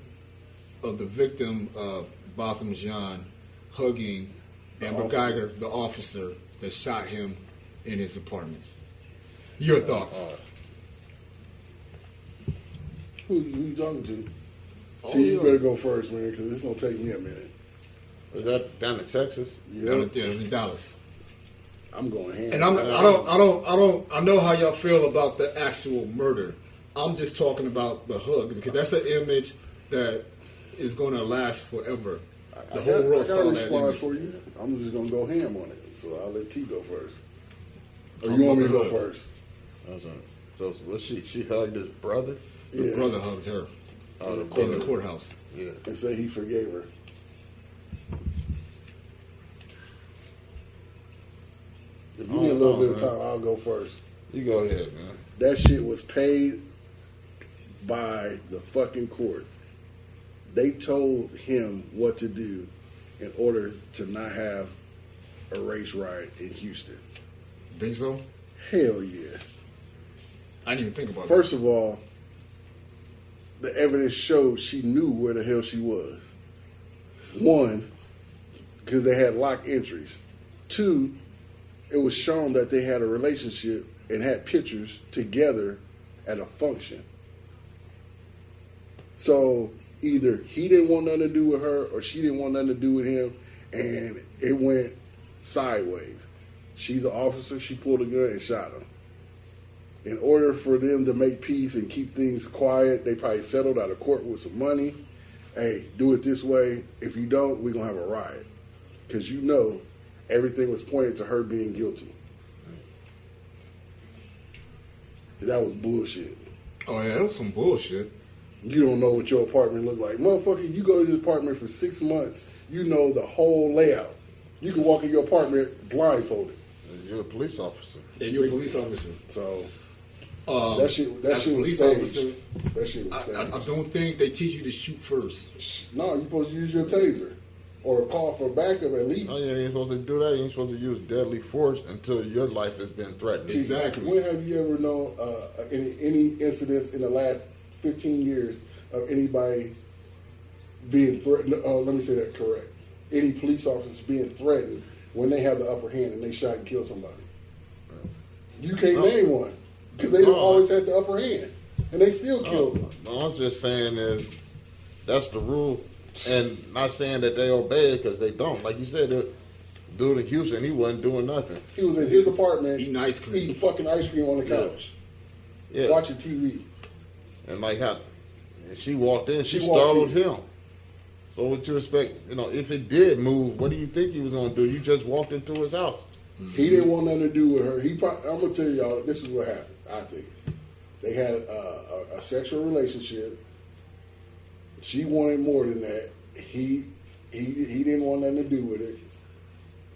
of the victim of Botham Jean hugging Amber Geiger, the officer that shot him in his apartment. Your thoughts? Who you talking to? You better go first, man, because it's gonna take me a minute. Is that down in Texas? Yeah, Yeah, it was in Dallas. I'm going ham. And I know how y'all feel about the actual murder. I'm just talking about the hug because that's an image that is going to last forever. The whole world saw that image. For you. I'm just gonna go ham on it, so I'll let T go first. Or you want me to go first? So was she hugged his brother? The brother hugged her in the courthouse. Yeah. And say he forgave her. If you need a little bit of time, I'll go first. You go ahead, man. That shit was paid by the fucking court. They told him what to do in order to not have a race riot in Houston. Think so? Hell yeah. I didn't even think about First of all, the evidence showed she knew where the hell she was. One, because they had locked entries. Two, it was shown that they had a relationship and had pictures together at a function. So either he didn't want nothing to do with her or she didn't want nothing to do with him, and it went sideways. She's an officer, she pulled a gun and shot him. In order for them to make peace and keep things quiet, they probably settled out of court with some money. Hey, do it this way. If you don't, we're going to have a riot. Because you know everything was pointed to her being guilty. That was bullshit. Oh, yeah, that was some bullshit. You don't know what your apartment looked like. Motherfucker, you go to this apartment for 6 months, you know the whole layout. You can walk in your apartment blindfolded. You're a police officer. Yeah, you're a police officer. So that shit was staged. That shit was staged. I don't think they teach you to shoot first. No, you're supposed to use your taser. Or call for backup at least. Oh, yeah, you ain't supposed to do that. You ain't supposed to use deadly force until your life has been threatened. Exactly. When have you ever known any incidents in the last 15 years of anybody being threatened? Let me say that correct. Any police officers being threatened when they have the upper hand and they shot and killed somebody? You can't name one because they always had the upper hand and they still killed them. All I'm just saying is that's the rule. And not saying that they obey it because they don't. Like you said, the dude in Houston, he wasn't doing nothing. He was in his apartment eating ice cream, eating fucking ice cream on the couch, watching TV. And like how she walked in, she startled him. So what you expect? You know, if it did move, what do you think he was going to do? You just walked into his house. He didn't want nothing to do with her. I'm going to tell y'all, this is what happened, I think. They had a sexual relationship. She wanted more than that. He didn't want nothing to do with it.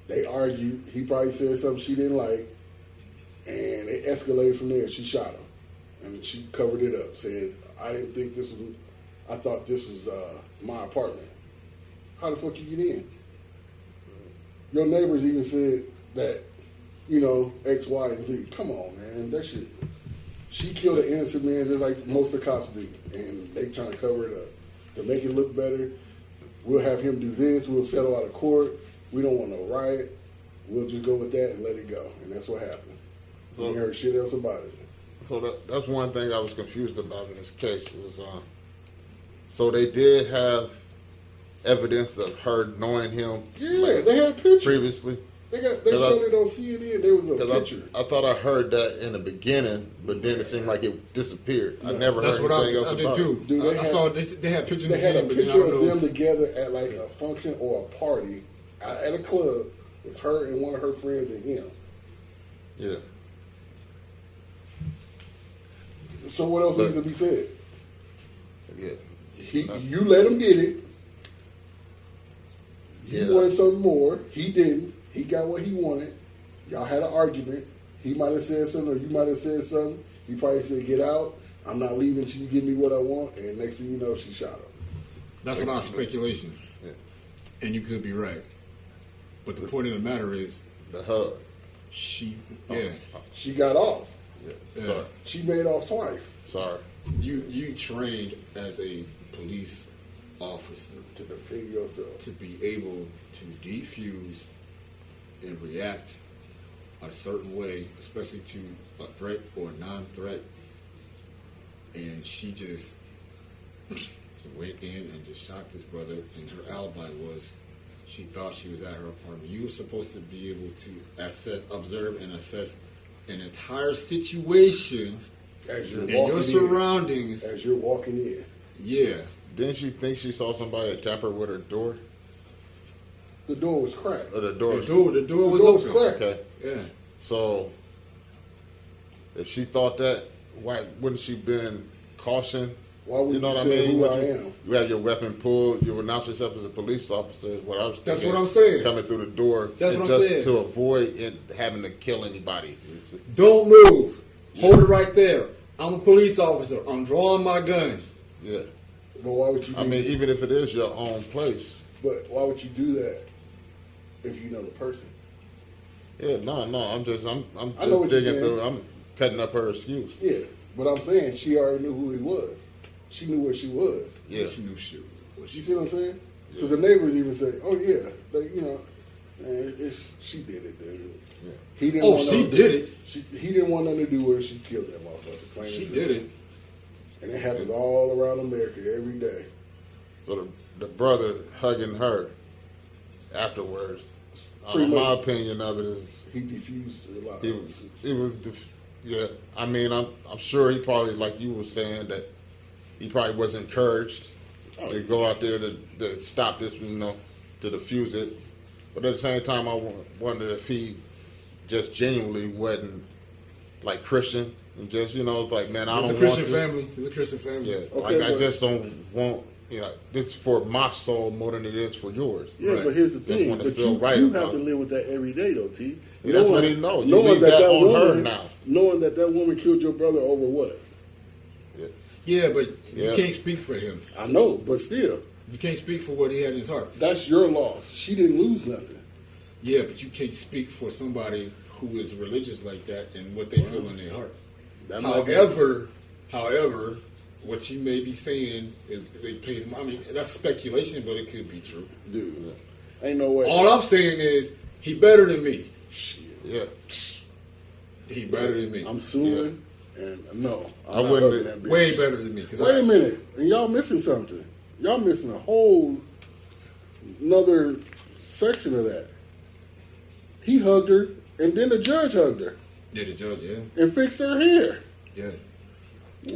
They argued. He probably said something she didn't like. And it escalated from there. She shot him. And she covered it up, said, I didn't think this was, I thought this was my apartment. How the fuck you get in? Your neighbors even said that, you know, X, Y, and Z. Come on, man. That shit. She killed an innocent man just like most of the cops do. And they trying to cover it up. To make it look better, we'll have him do this. We'll settle out of court. We don't want no riot. We'll just go with that and let it go. And that's what happened. So, you heard shit else about it. So that's one thing I was confused about in this case was, so they did have evidence of her knowing him. Yeah, like, they had pictures previously. They showed it on CNN. There was a picture. I thought I heard that in the beginning, but then it seemed like it disappeared. I never heard anything else about it. Dude, I saw they had pictures. They had a picture of them together at like a function or a party at a club with her and one of her friends and him. Yeah. So what else needs to be said? Yeah. You let him get it. You wanted something more. He didn't. He got what he wanted. Y'all had an argument. He might have said something, or you might have said something. He probably said, "Get out. I'm not leaving until you give me what I want." And next thing you know, she shot him. That's a lot of speculation. Yeah. And you could be right. But the point of the matter is, the hug. She got off. Yeah. Sorry. She made off twice. Sorry. You trained as a police officer To defend yourself. to be able to defuse and react a certain way, especially to a threat or a non-threat. And she just went in and just shot this brother, and her alibi was she thought she was at her apartment. You were supposed to be able to observe and assess an entire situation As you're and walking your surroundings. As you're walking in. Yeah. Didn't she think she saw somebody tamper with her door? The door was cracked. Or the door? The door was The door was open. cracked. Okay. Yeah. So, if she thought that, why wouldn't she been cautioned? Why would You know you what I say mean? who Would I you, am? you have your weapon pulled. You announce yourself as a police officer. Is what I was That's thinking. what I'm saying. Coming through the door. That's and what I'm just saying. to avoid having to kill anybody. Don't move. Hold it right there. I'm a police officer. I'm drawing my gun. Yeah. But why would you do I mean, even if it is your own place. But why would you do that if you know the person? Yeah, no. I'm just I know just what you're digging saying. through. I'm cutting up her excuse. Yeah. But I'm saying she already knew who he was. She knew what she was. Yeah. She knew shit. You see what I'm saying? Because the neighbors even say, "Oh yeah, man, she did it, dude." Yeah. He didn't. Oh, want she nothing- did it. He didn't want nothing to do with it. She killed that motherfucker. Plain She and did simple. it. And it happens all around America every day. So the brother hugging her afterwards. Pretty My much. opinion of it is He diffused a lot. he of was. it. It was. Yeah. I mean, I'm sure he probably, like you were saying, that he probably was encouraged to go out there to stop this, to defuse it. But at the same time, I wondered if he just genuinely wasn't like Christian and just like, man, I It's a don't Christian want to. family. It's a Christian family. Yeah, Okay, like I but- just don't want. This for my soul more than it is for yours. Yeah, Right. but here's the Just thing. wanna But feel you, right you about have to it. live with that every day, though, T. Yeah, that's what he know. You knowing leave that on her woman, now. Knowing that woman killed your brother over what? Yeah, but Yeah. you can't speak for him. I know, but still, You can't speak for what he had in his heart. that's your loss. She didn't lose nothing. Yeah, but you can't speak for somebody who is religious like that and what they feel in their heart. That might be- However, what you may be saying is they paid. I mean, that's speculation, but it could be true. dude, ain't no way. All I'm saying is he better than me. Yeah, He better than me. I'm suing, and no, I I'm not wouldn't- hugging that bitch. Way better than me. 'Cause Wait a minute, and y'all missing something. Y'all missing a whole another section of that. He hugged her, and then the judge hugged her Yeah, the judge. Yeah, and fixed her hair. yeah.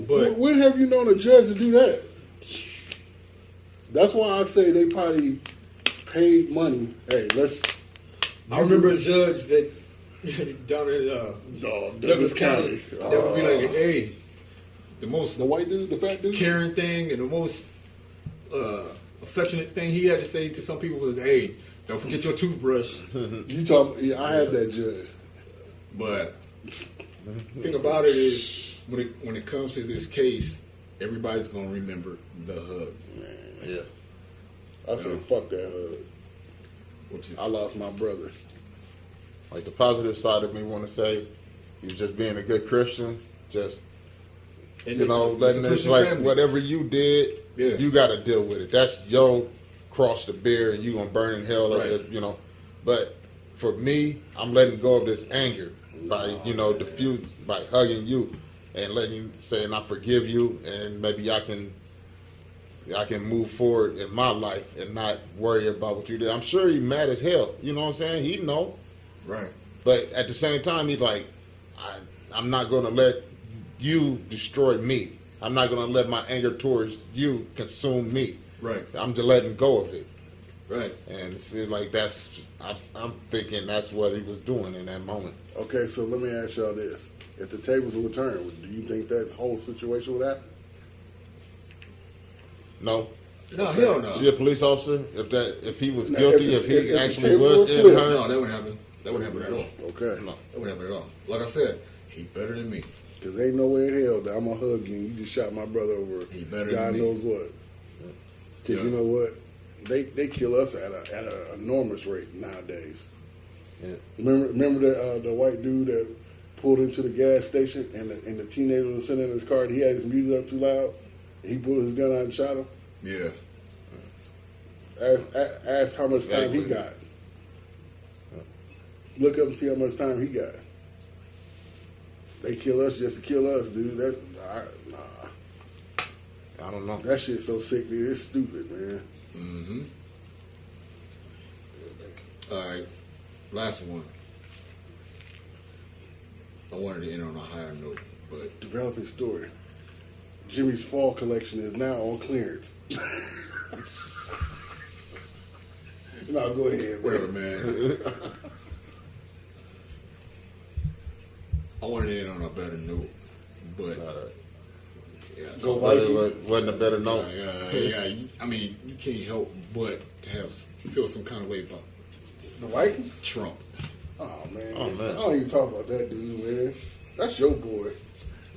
But When have you known a judge to do that? That's why I say they probably paid money. Hey, let's. I remember a judge that down in Douglas County that would be like, "Hey, the most The white dude, the fat dude. caring thing and the most affectionate thing he had to say to some people was, "Hey, don't forget your toothbrush." You talk. Yeah, I had that judge. But the thing about it is, when it comes to this case, everybody's gonna remember the hug, yeah. I said, "Fuck that hug." which is I lost my brother. Like the positive side of me want to say, he was just being a good Christian, just and letting it's a it Christian like family. whatever you did, Yeah. you got to deal with it. That's your cross to bear, and you gonna burn in hell. Right. But for me, I'm letting go of this anger by diffuse by hugging you and letting you saying I forgive you, and maybe I can move forward in my life and not worry about what you did. I'm sure he's mad as hell. You know what I'm saying? He know. Right. But at the same time, he's like, I'm not going to let you destroy me. I'm not going to let my anger towards you consume me. Right. I'm just letting go of it. Right. And it's like I'm thinking that's what he was doing in that moment. Okay, so let me ask y'all this: if the tables were turned, do you think that whole situation would happen? No. No, hell no. See a police officer, if he was No, guilty, if if the- he if the actually table was was in flipped. her. No, that wouldn't happen. That wouldn't happen at all. Okay, No. That wouldn't happen at all. Like I said, he better than me. because ain't no way in hell that I'm gonna hug you. And you just shot my brother over. He better God than me. knows what. Because Yeah. you know what, they kill us at an enormous rate nowadays. Yeah. Remember the white dude that pulled into the gas station and the teenager was sitting in his car and he had his music up too loud and he pulled his gun out and shot him? Yeah. Ask how much time he Exactly. got. Look up and see how much time he got. They kill us just to kill us, dude. Nah. I don't know. That shit's so sick, dude. It's stupid, man. Mm-hmm. All right. Last one. I wanted to end on a higher note, but Developing story. Jimmy's fall collection is now on clearance. No, go ahead, whatever, man. man. I wanted to end on a better note, but yeah. Go But Vikings. it wasn't a better note. I mean, you can't help but to feel some kind of way about The Vikings? Trump. Oh, man. Oh, man. I don't even talk about that dude, man. That's your boy.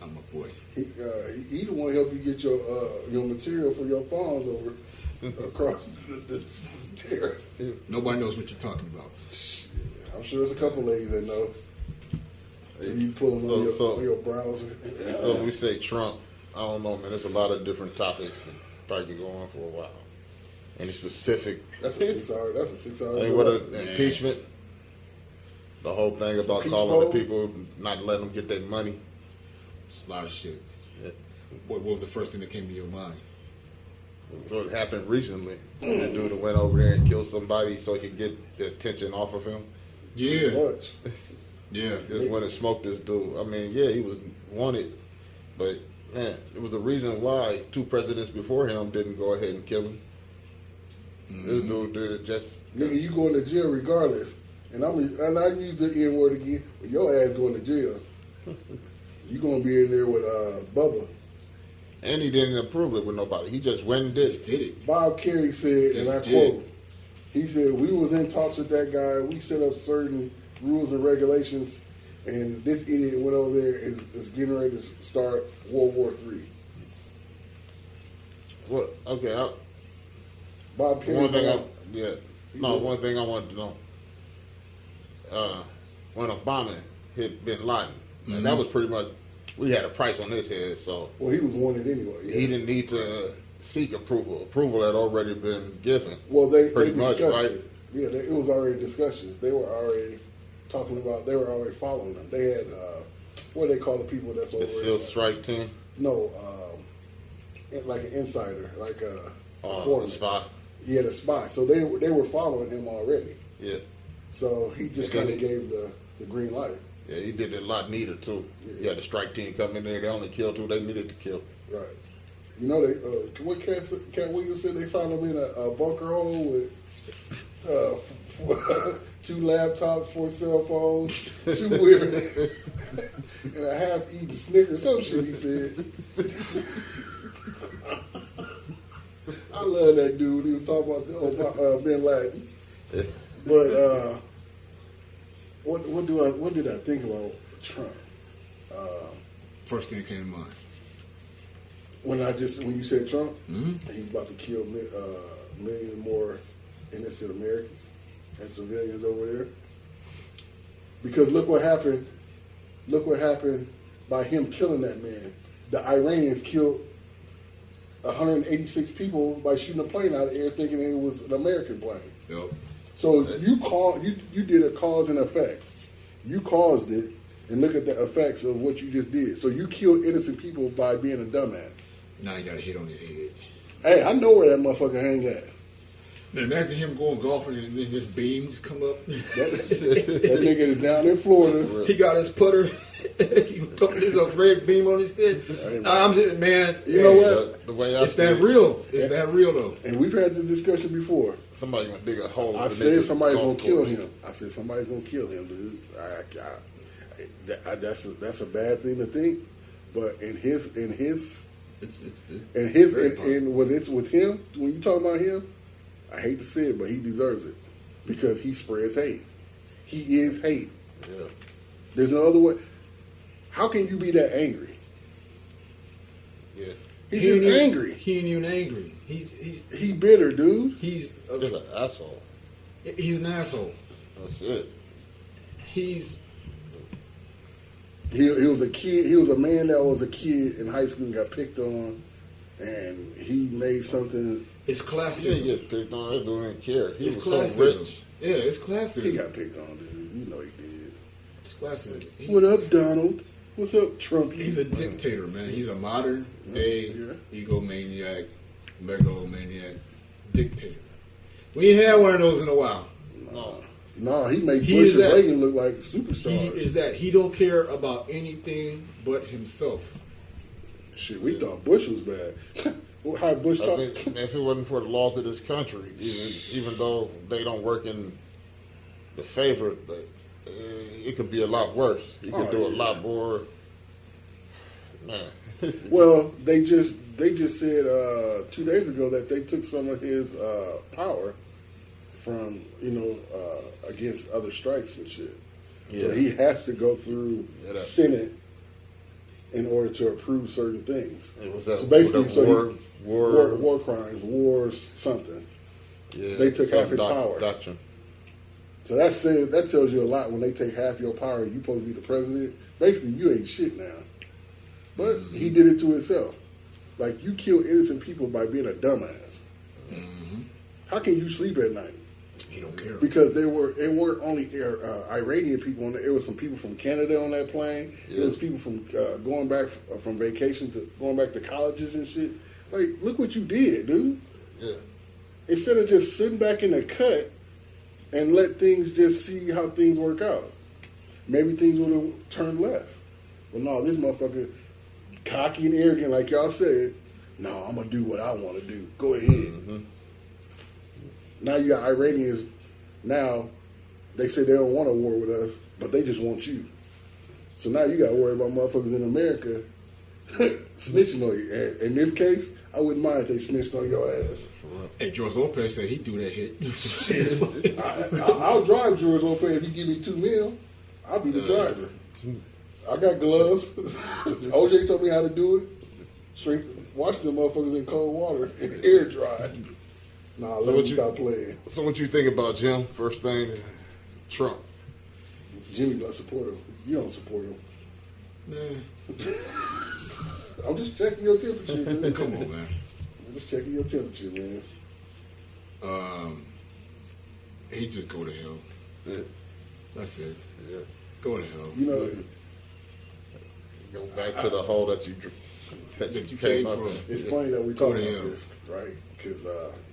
I'm a boy. He the one help you get your material for your farms over across the terrace. Nobody knows what you're talking about. I'm sure there's a couple ladies that know. You pull them on your browser. So when we say Trump, I don't know, man. There's a lot of different topics that probably could go on for a while. Any specific? That's a 6 hour. That's a 6 hour. I mean, what impeachment? The whole thing about Peach calling Bowl? the people, not letting them get their money. It's a lot of shit. Yeah. What was the first thing that came to your mind? What happened recently? The dude that went over there and killed somebody so he could get the attention off of him. Yeah. Much. Yeah. Just went and smoked this dude. I mean, yeah, he was wanted, but man, it was a reason why 2 presidents before him didn't go ahead and kill him. This dude did it just. Nigga, you going to jail regardless. And I use the N word again, but your ass going to jail. You gonna be in there with Bubba. And he didn't approve it with nobody. He just went and did Just it. did it. Bob Kerry said, and I Just quote, he said, "We was in talks with that guy. We set up certain rules and regulations, and this idiot went over there and is getting ready to start World War III." What? Okay. Bob Kerry. One thing one thing I wanted to know. When Obama hit Bin Laden, and that was pretty much, we had a price on his head, so Well, he was wanted anyway. Yeah. he didn't need to seek approval. Approval had already been given. Well, they pretty much, discussed right? it. Yeah, it was already discussions. They were already talking about. They were already following them. They had what do they call the people that's over The SEAL strike team, No, like an insider, like a the foreman. spot. He had a spy, so they were following him already. Yeah, So he just Okay. kind of gave the green light. yeah, he did it a lot neater too. He had the strike team come in there. They only killed who they needed to kill. Right. You know, what Cat Williams said, they found him in a bunker hole with 2 laptops, 4 cell phones, 2 women, and a half-eaten Snickers, some shit he said. I love that dude. He was talking about Bin Laden. But what did I think about Trump? First thing that came to mind. When you said Trump, Mm-hmm. he's about to kill million more innocent Americans and civilians over there. Because look what happened. Look what happened by him killing that man. The Iranians killed 186 people by shooting a plane out of the air, thinking it was an American plane. Yep. So you did a cause and effect. You caused it, and look at the effects of what you just did. So you killed innocent people by being a dumbass. Now you got a hit on his head. Hey, I know where that motherfucker hang at. Now imagine him going golfing and then this beam just come up. That nigga is down in Florida. He got his putter. He put this a red beam on his head. I'm just, man. You know what? The way I It's see that it, real. It's that real though. And we've had this discussion before. somebody gonna dig a hole. I in the said nigga's somebody's gonna golf kill course. him. I said somebody's gonna kill him, dude. That's a bad thing to think, but in his Very possible. and when it's with him, when you talk about him, I hate to say it, but he deserves it because he spreads hate. He is hate. Yeah. There's no other way. How can you be that angry? Yeah. He's He ain't just even- angry. He ain't even angry. He bitter, dude. He's Just an asshole. he's an asshole. That's it. He's He was a kid. He was a man that was a kid in high school and got picked on, and he made something. It's He classism. didn't get picked on. That dude didn't care. He It's was classism. so rich. Yeah, it's classism. He got picked on, dude. You know he did. It's classism. What up, Donald? What's up, Trump? He's a dictator, man. He's a modern day egomaniac, megalomaniac dictator. We ain't had one of those in a while. No, he made He Bush is and that- Reagan look like He superstars. is that. He don't care about anything but himself. Shit, we thought Bush was bad. How Bush I talk? think if it wasn't for the laws of this country, even though they don't work in the favor, but it could be a lot worse. He could do a lot more. Man, Well, they just said 2 days ago that they took some of his power from against other strikes and shit. So he has to go through that- Senate in order to approve certain things. it was that So basically, the so war, war crimes, wars, something. yeah, they took half some his power. Doctrine. So that tells you a lot. When they take half your power, you supposed to be the president. Basically, you ain't shit now. But he did it to himself. Like, you kill innocent people by being a dumbass. How can you sleep at night? He don't care. Because it weren't only Iranian people on there. It was some people from Canada on that plane. Yeah. It was people from going back from vacation to going back to colleges and shit. Like, look what you did, dude. Yeah, Instead of just sitting back in the cut and let things just see how things work out. Maybe things would have turned left. But no, this motherfucker, cocky and arrogant, like y'all said, no, I'm going to do what I want to do. Go ahead. Now you got Iranians, now they say they don't want a war with us, but they just want you. So now you got to worry about motherfuckers in America snitching on you. And in this case, I wouldn't mind if they snitched on your ass. Hey, George Lopez said he'd do that hit. I'll drive George Lopez if you give me $2 million. I'll be the driver. I got gloves. OJ told me how to do it. Straight, wash them motherfuckers in cold water and air dry. Nah, So let what me you- stop playing. So what you think about Jim? First thing, Trump. Jimmy, I support him. You don't support him. Man, I'm just checking your temperature, man. come on, man. I'm just checking your temperature, man. He just go to hell. Yeah, That's it. yeah. Go to hell. You know, Go back to the hole that you That you came came up from. in. it's Yeah. funny that we Go talk to about hell. this, right? Because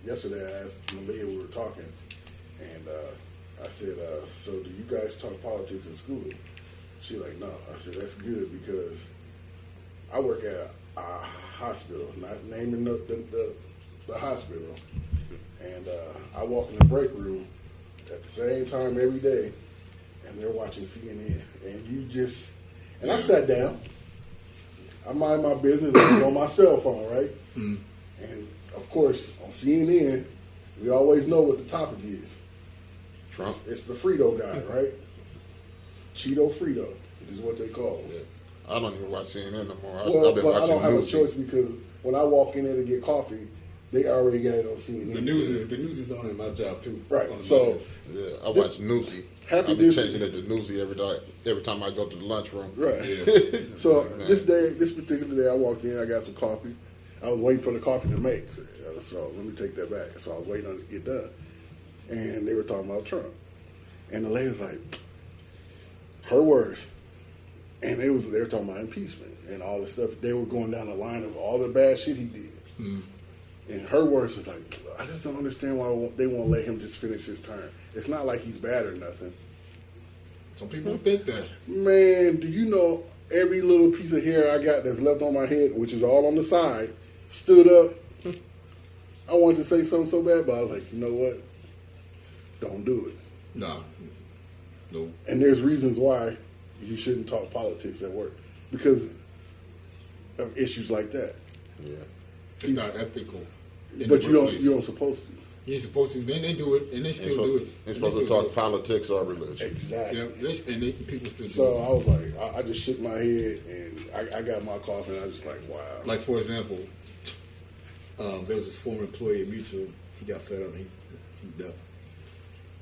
yesterday I asked Malia, we were talking, and I said, so do you guys talk politics in school? She like, no. I said, that's good because I work at a hospital, not naming the hospital. And I walk in the break room at the same time every day, and they're watching CNN. And I sat down. I mind my business. I was on my cell phone, right? And of course, on CNN, we always know what the topic is. Trump. It's the Frito guy, right? Cheeto Frito is what they call it. Yeah. I don't even watch CNN no more. Well, I've been but I watching don't have a news. choice because when I walk in there to get coffee, they already got it on CNN. The news is on in my job too. Right. On the So Monday. Yeah, I watch Newsy. Happy I've been this- changing it to Newsy every time I go to the lunchroom. right. Yeah. So Man. this particular day, I walked in. I got some coffee. I was waiting for the coffee to make. So let me take that back. So I was waiting on it to get done, and they were talking about Trump, and the lady was like, her words, and they were talking about impeachment and all the stuff. They were going down the line of all the bad shit he did, and her words was like, I just don't understand why they won't let him just finish his term. It's not like he's bad or nothing. Some people think that. Man, do you know every little piece of hair I got that's left on my head, which is all on the side, stood up? I wanted to say something so bad, but I was like, you know what? Don't do it. Nah. No. And there's reasons why you shouldn't talk politics at work because of issues like that. Yeah. It's not ethical. in But the you workplace. don't supposed to. You ain't supposed to. Then they do it, and they still do it. They're And supposed they to still talk do politics or religion. it. Exactly. Yeah, people still do So it. I was like, I just shook my head and I got my coffee and I was just like, wow. Like, for example, there was this former employee at Mutual. He got fed up and he left.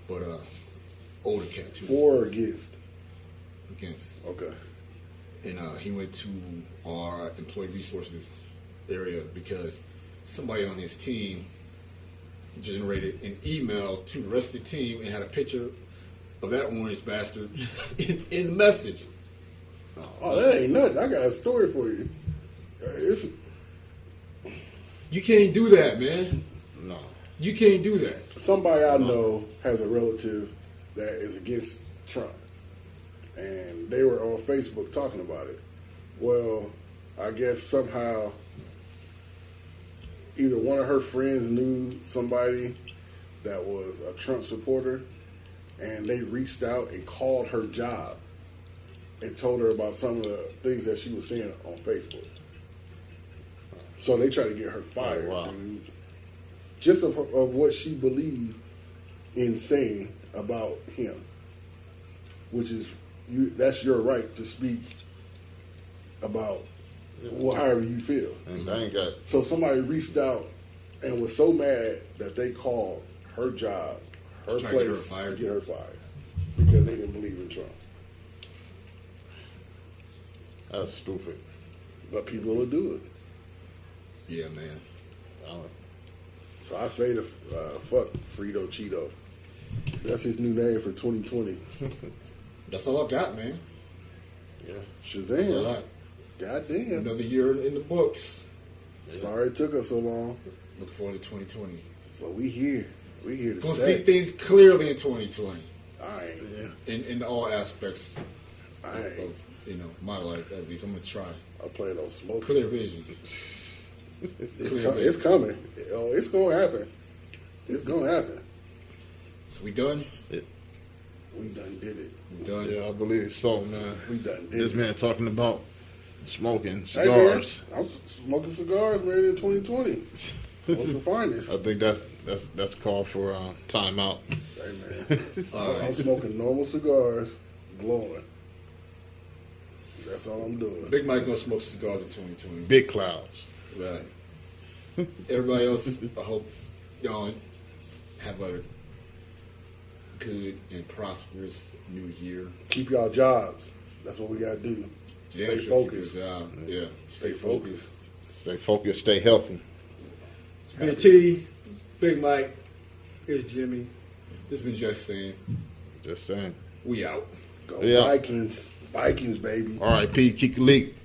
But older cat, too. For or against? Against. Okay. and he went to our employee resources area because somebody on his team generated an email to the rest of the team and had a picture of that orange bastard in the message. Oh, that ain't nothing. I got a story for you. It's You can't do that, man. No. You can't do that. somebody I know has a relative that is against Trump, and they were on Facebook talking about it. Well, I guess somehow either one of her friends knew somebody that was a Trump supporter, and they reached out and called her job and told her about some of the things that she was saying on Facebook. So they tried to get her fired. Oh, wow. dude. Just of what she believed in saying about him, which is that's your right to speak about however you feel. And I ain't got. So somebody reached out and was so mad that they called her job, her Trying to get her place, fired. to get her fired because they didn't believe in Trump. That's stupid. But people will do it. Yeah, man. I don't- So I say to fuck Frito Cheeto. That's his new name for 2020. That's all I got, man. Yeah. That's all I Shazam. got. Goddamn. Another year in the books. Sorry it took us so long. Looking forward to 2020. But we here. We here to Gonna stay. see things clearly in 2020 I ain't. Yeah. in all aspects I of ain't. my life. At least I'm gonna try. I plan on smoking. Clear vision. It's coming. Oh, it's gonna happen. It's gonna happen. So we done. We done did it. We done. Yeah, I believe so, man. We done did This it. man talking about smoking Hey, man, cigars. I'm smoking cigars, man, in 2020. What's the finest? I think that's called for timeout. Hey, man. All I'm right. smoking normal cigars, glowing. That's all I'm doing. Big Mike gonna smoke cigars in 2020. Big clouds. Right. Everybody else, I hope y'all have a good and prosperous new year. Keep y'all jobs. That's what we gotta do. Stay Damn sure keep focused. your job. Yeah. Stay focused. Stay focused. Stay healthy. It's been T, Big Mike, it's Jimmy. This has been Just Saying. Just saying. We out. Go Yeah. Vikings. Vikings, baby. R.I.P. Keep leak.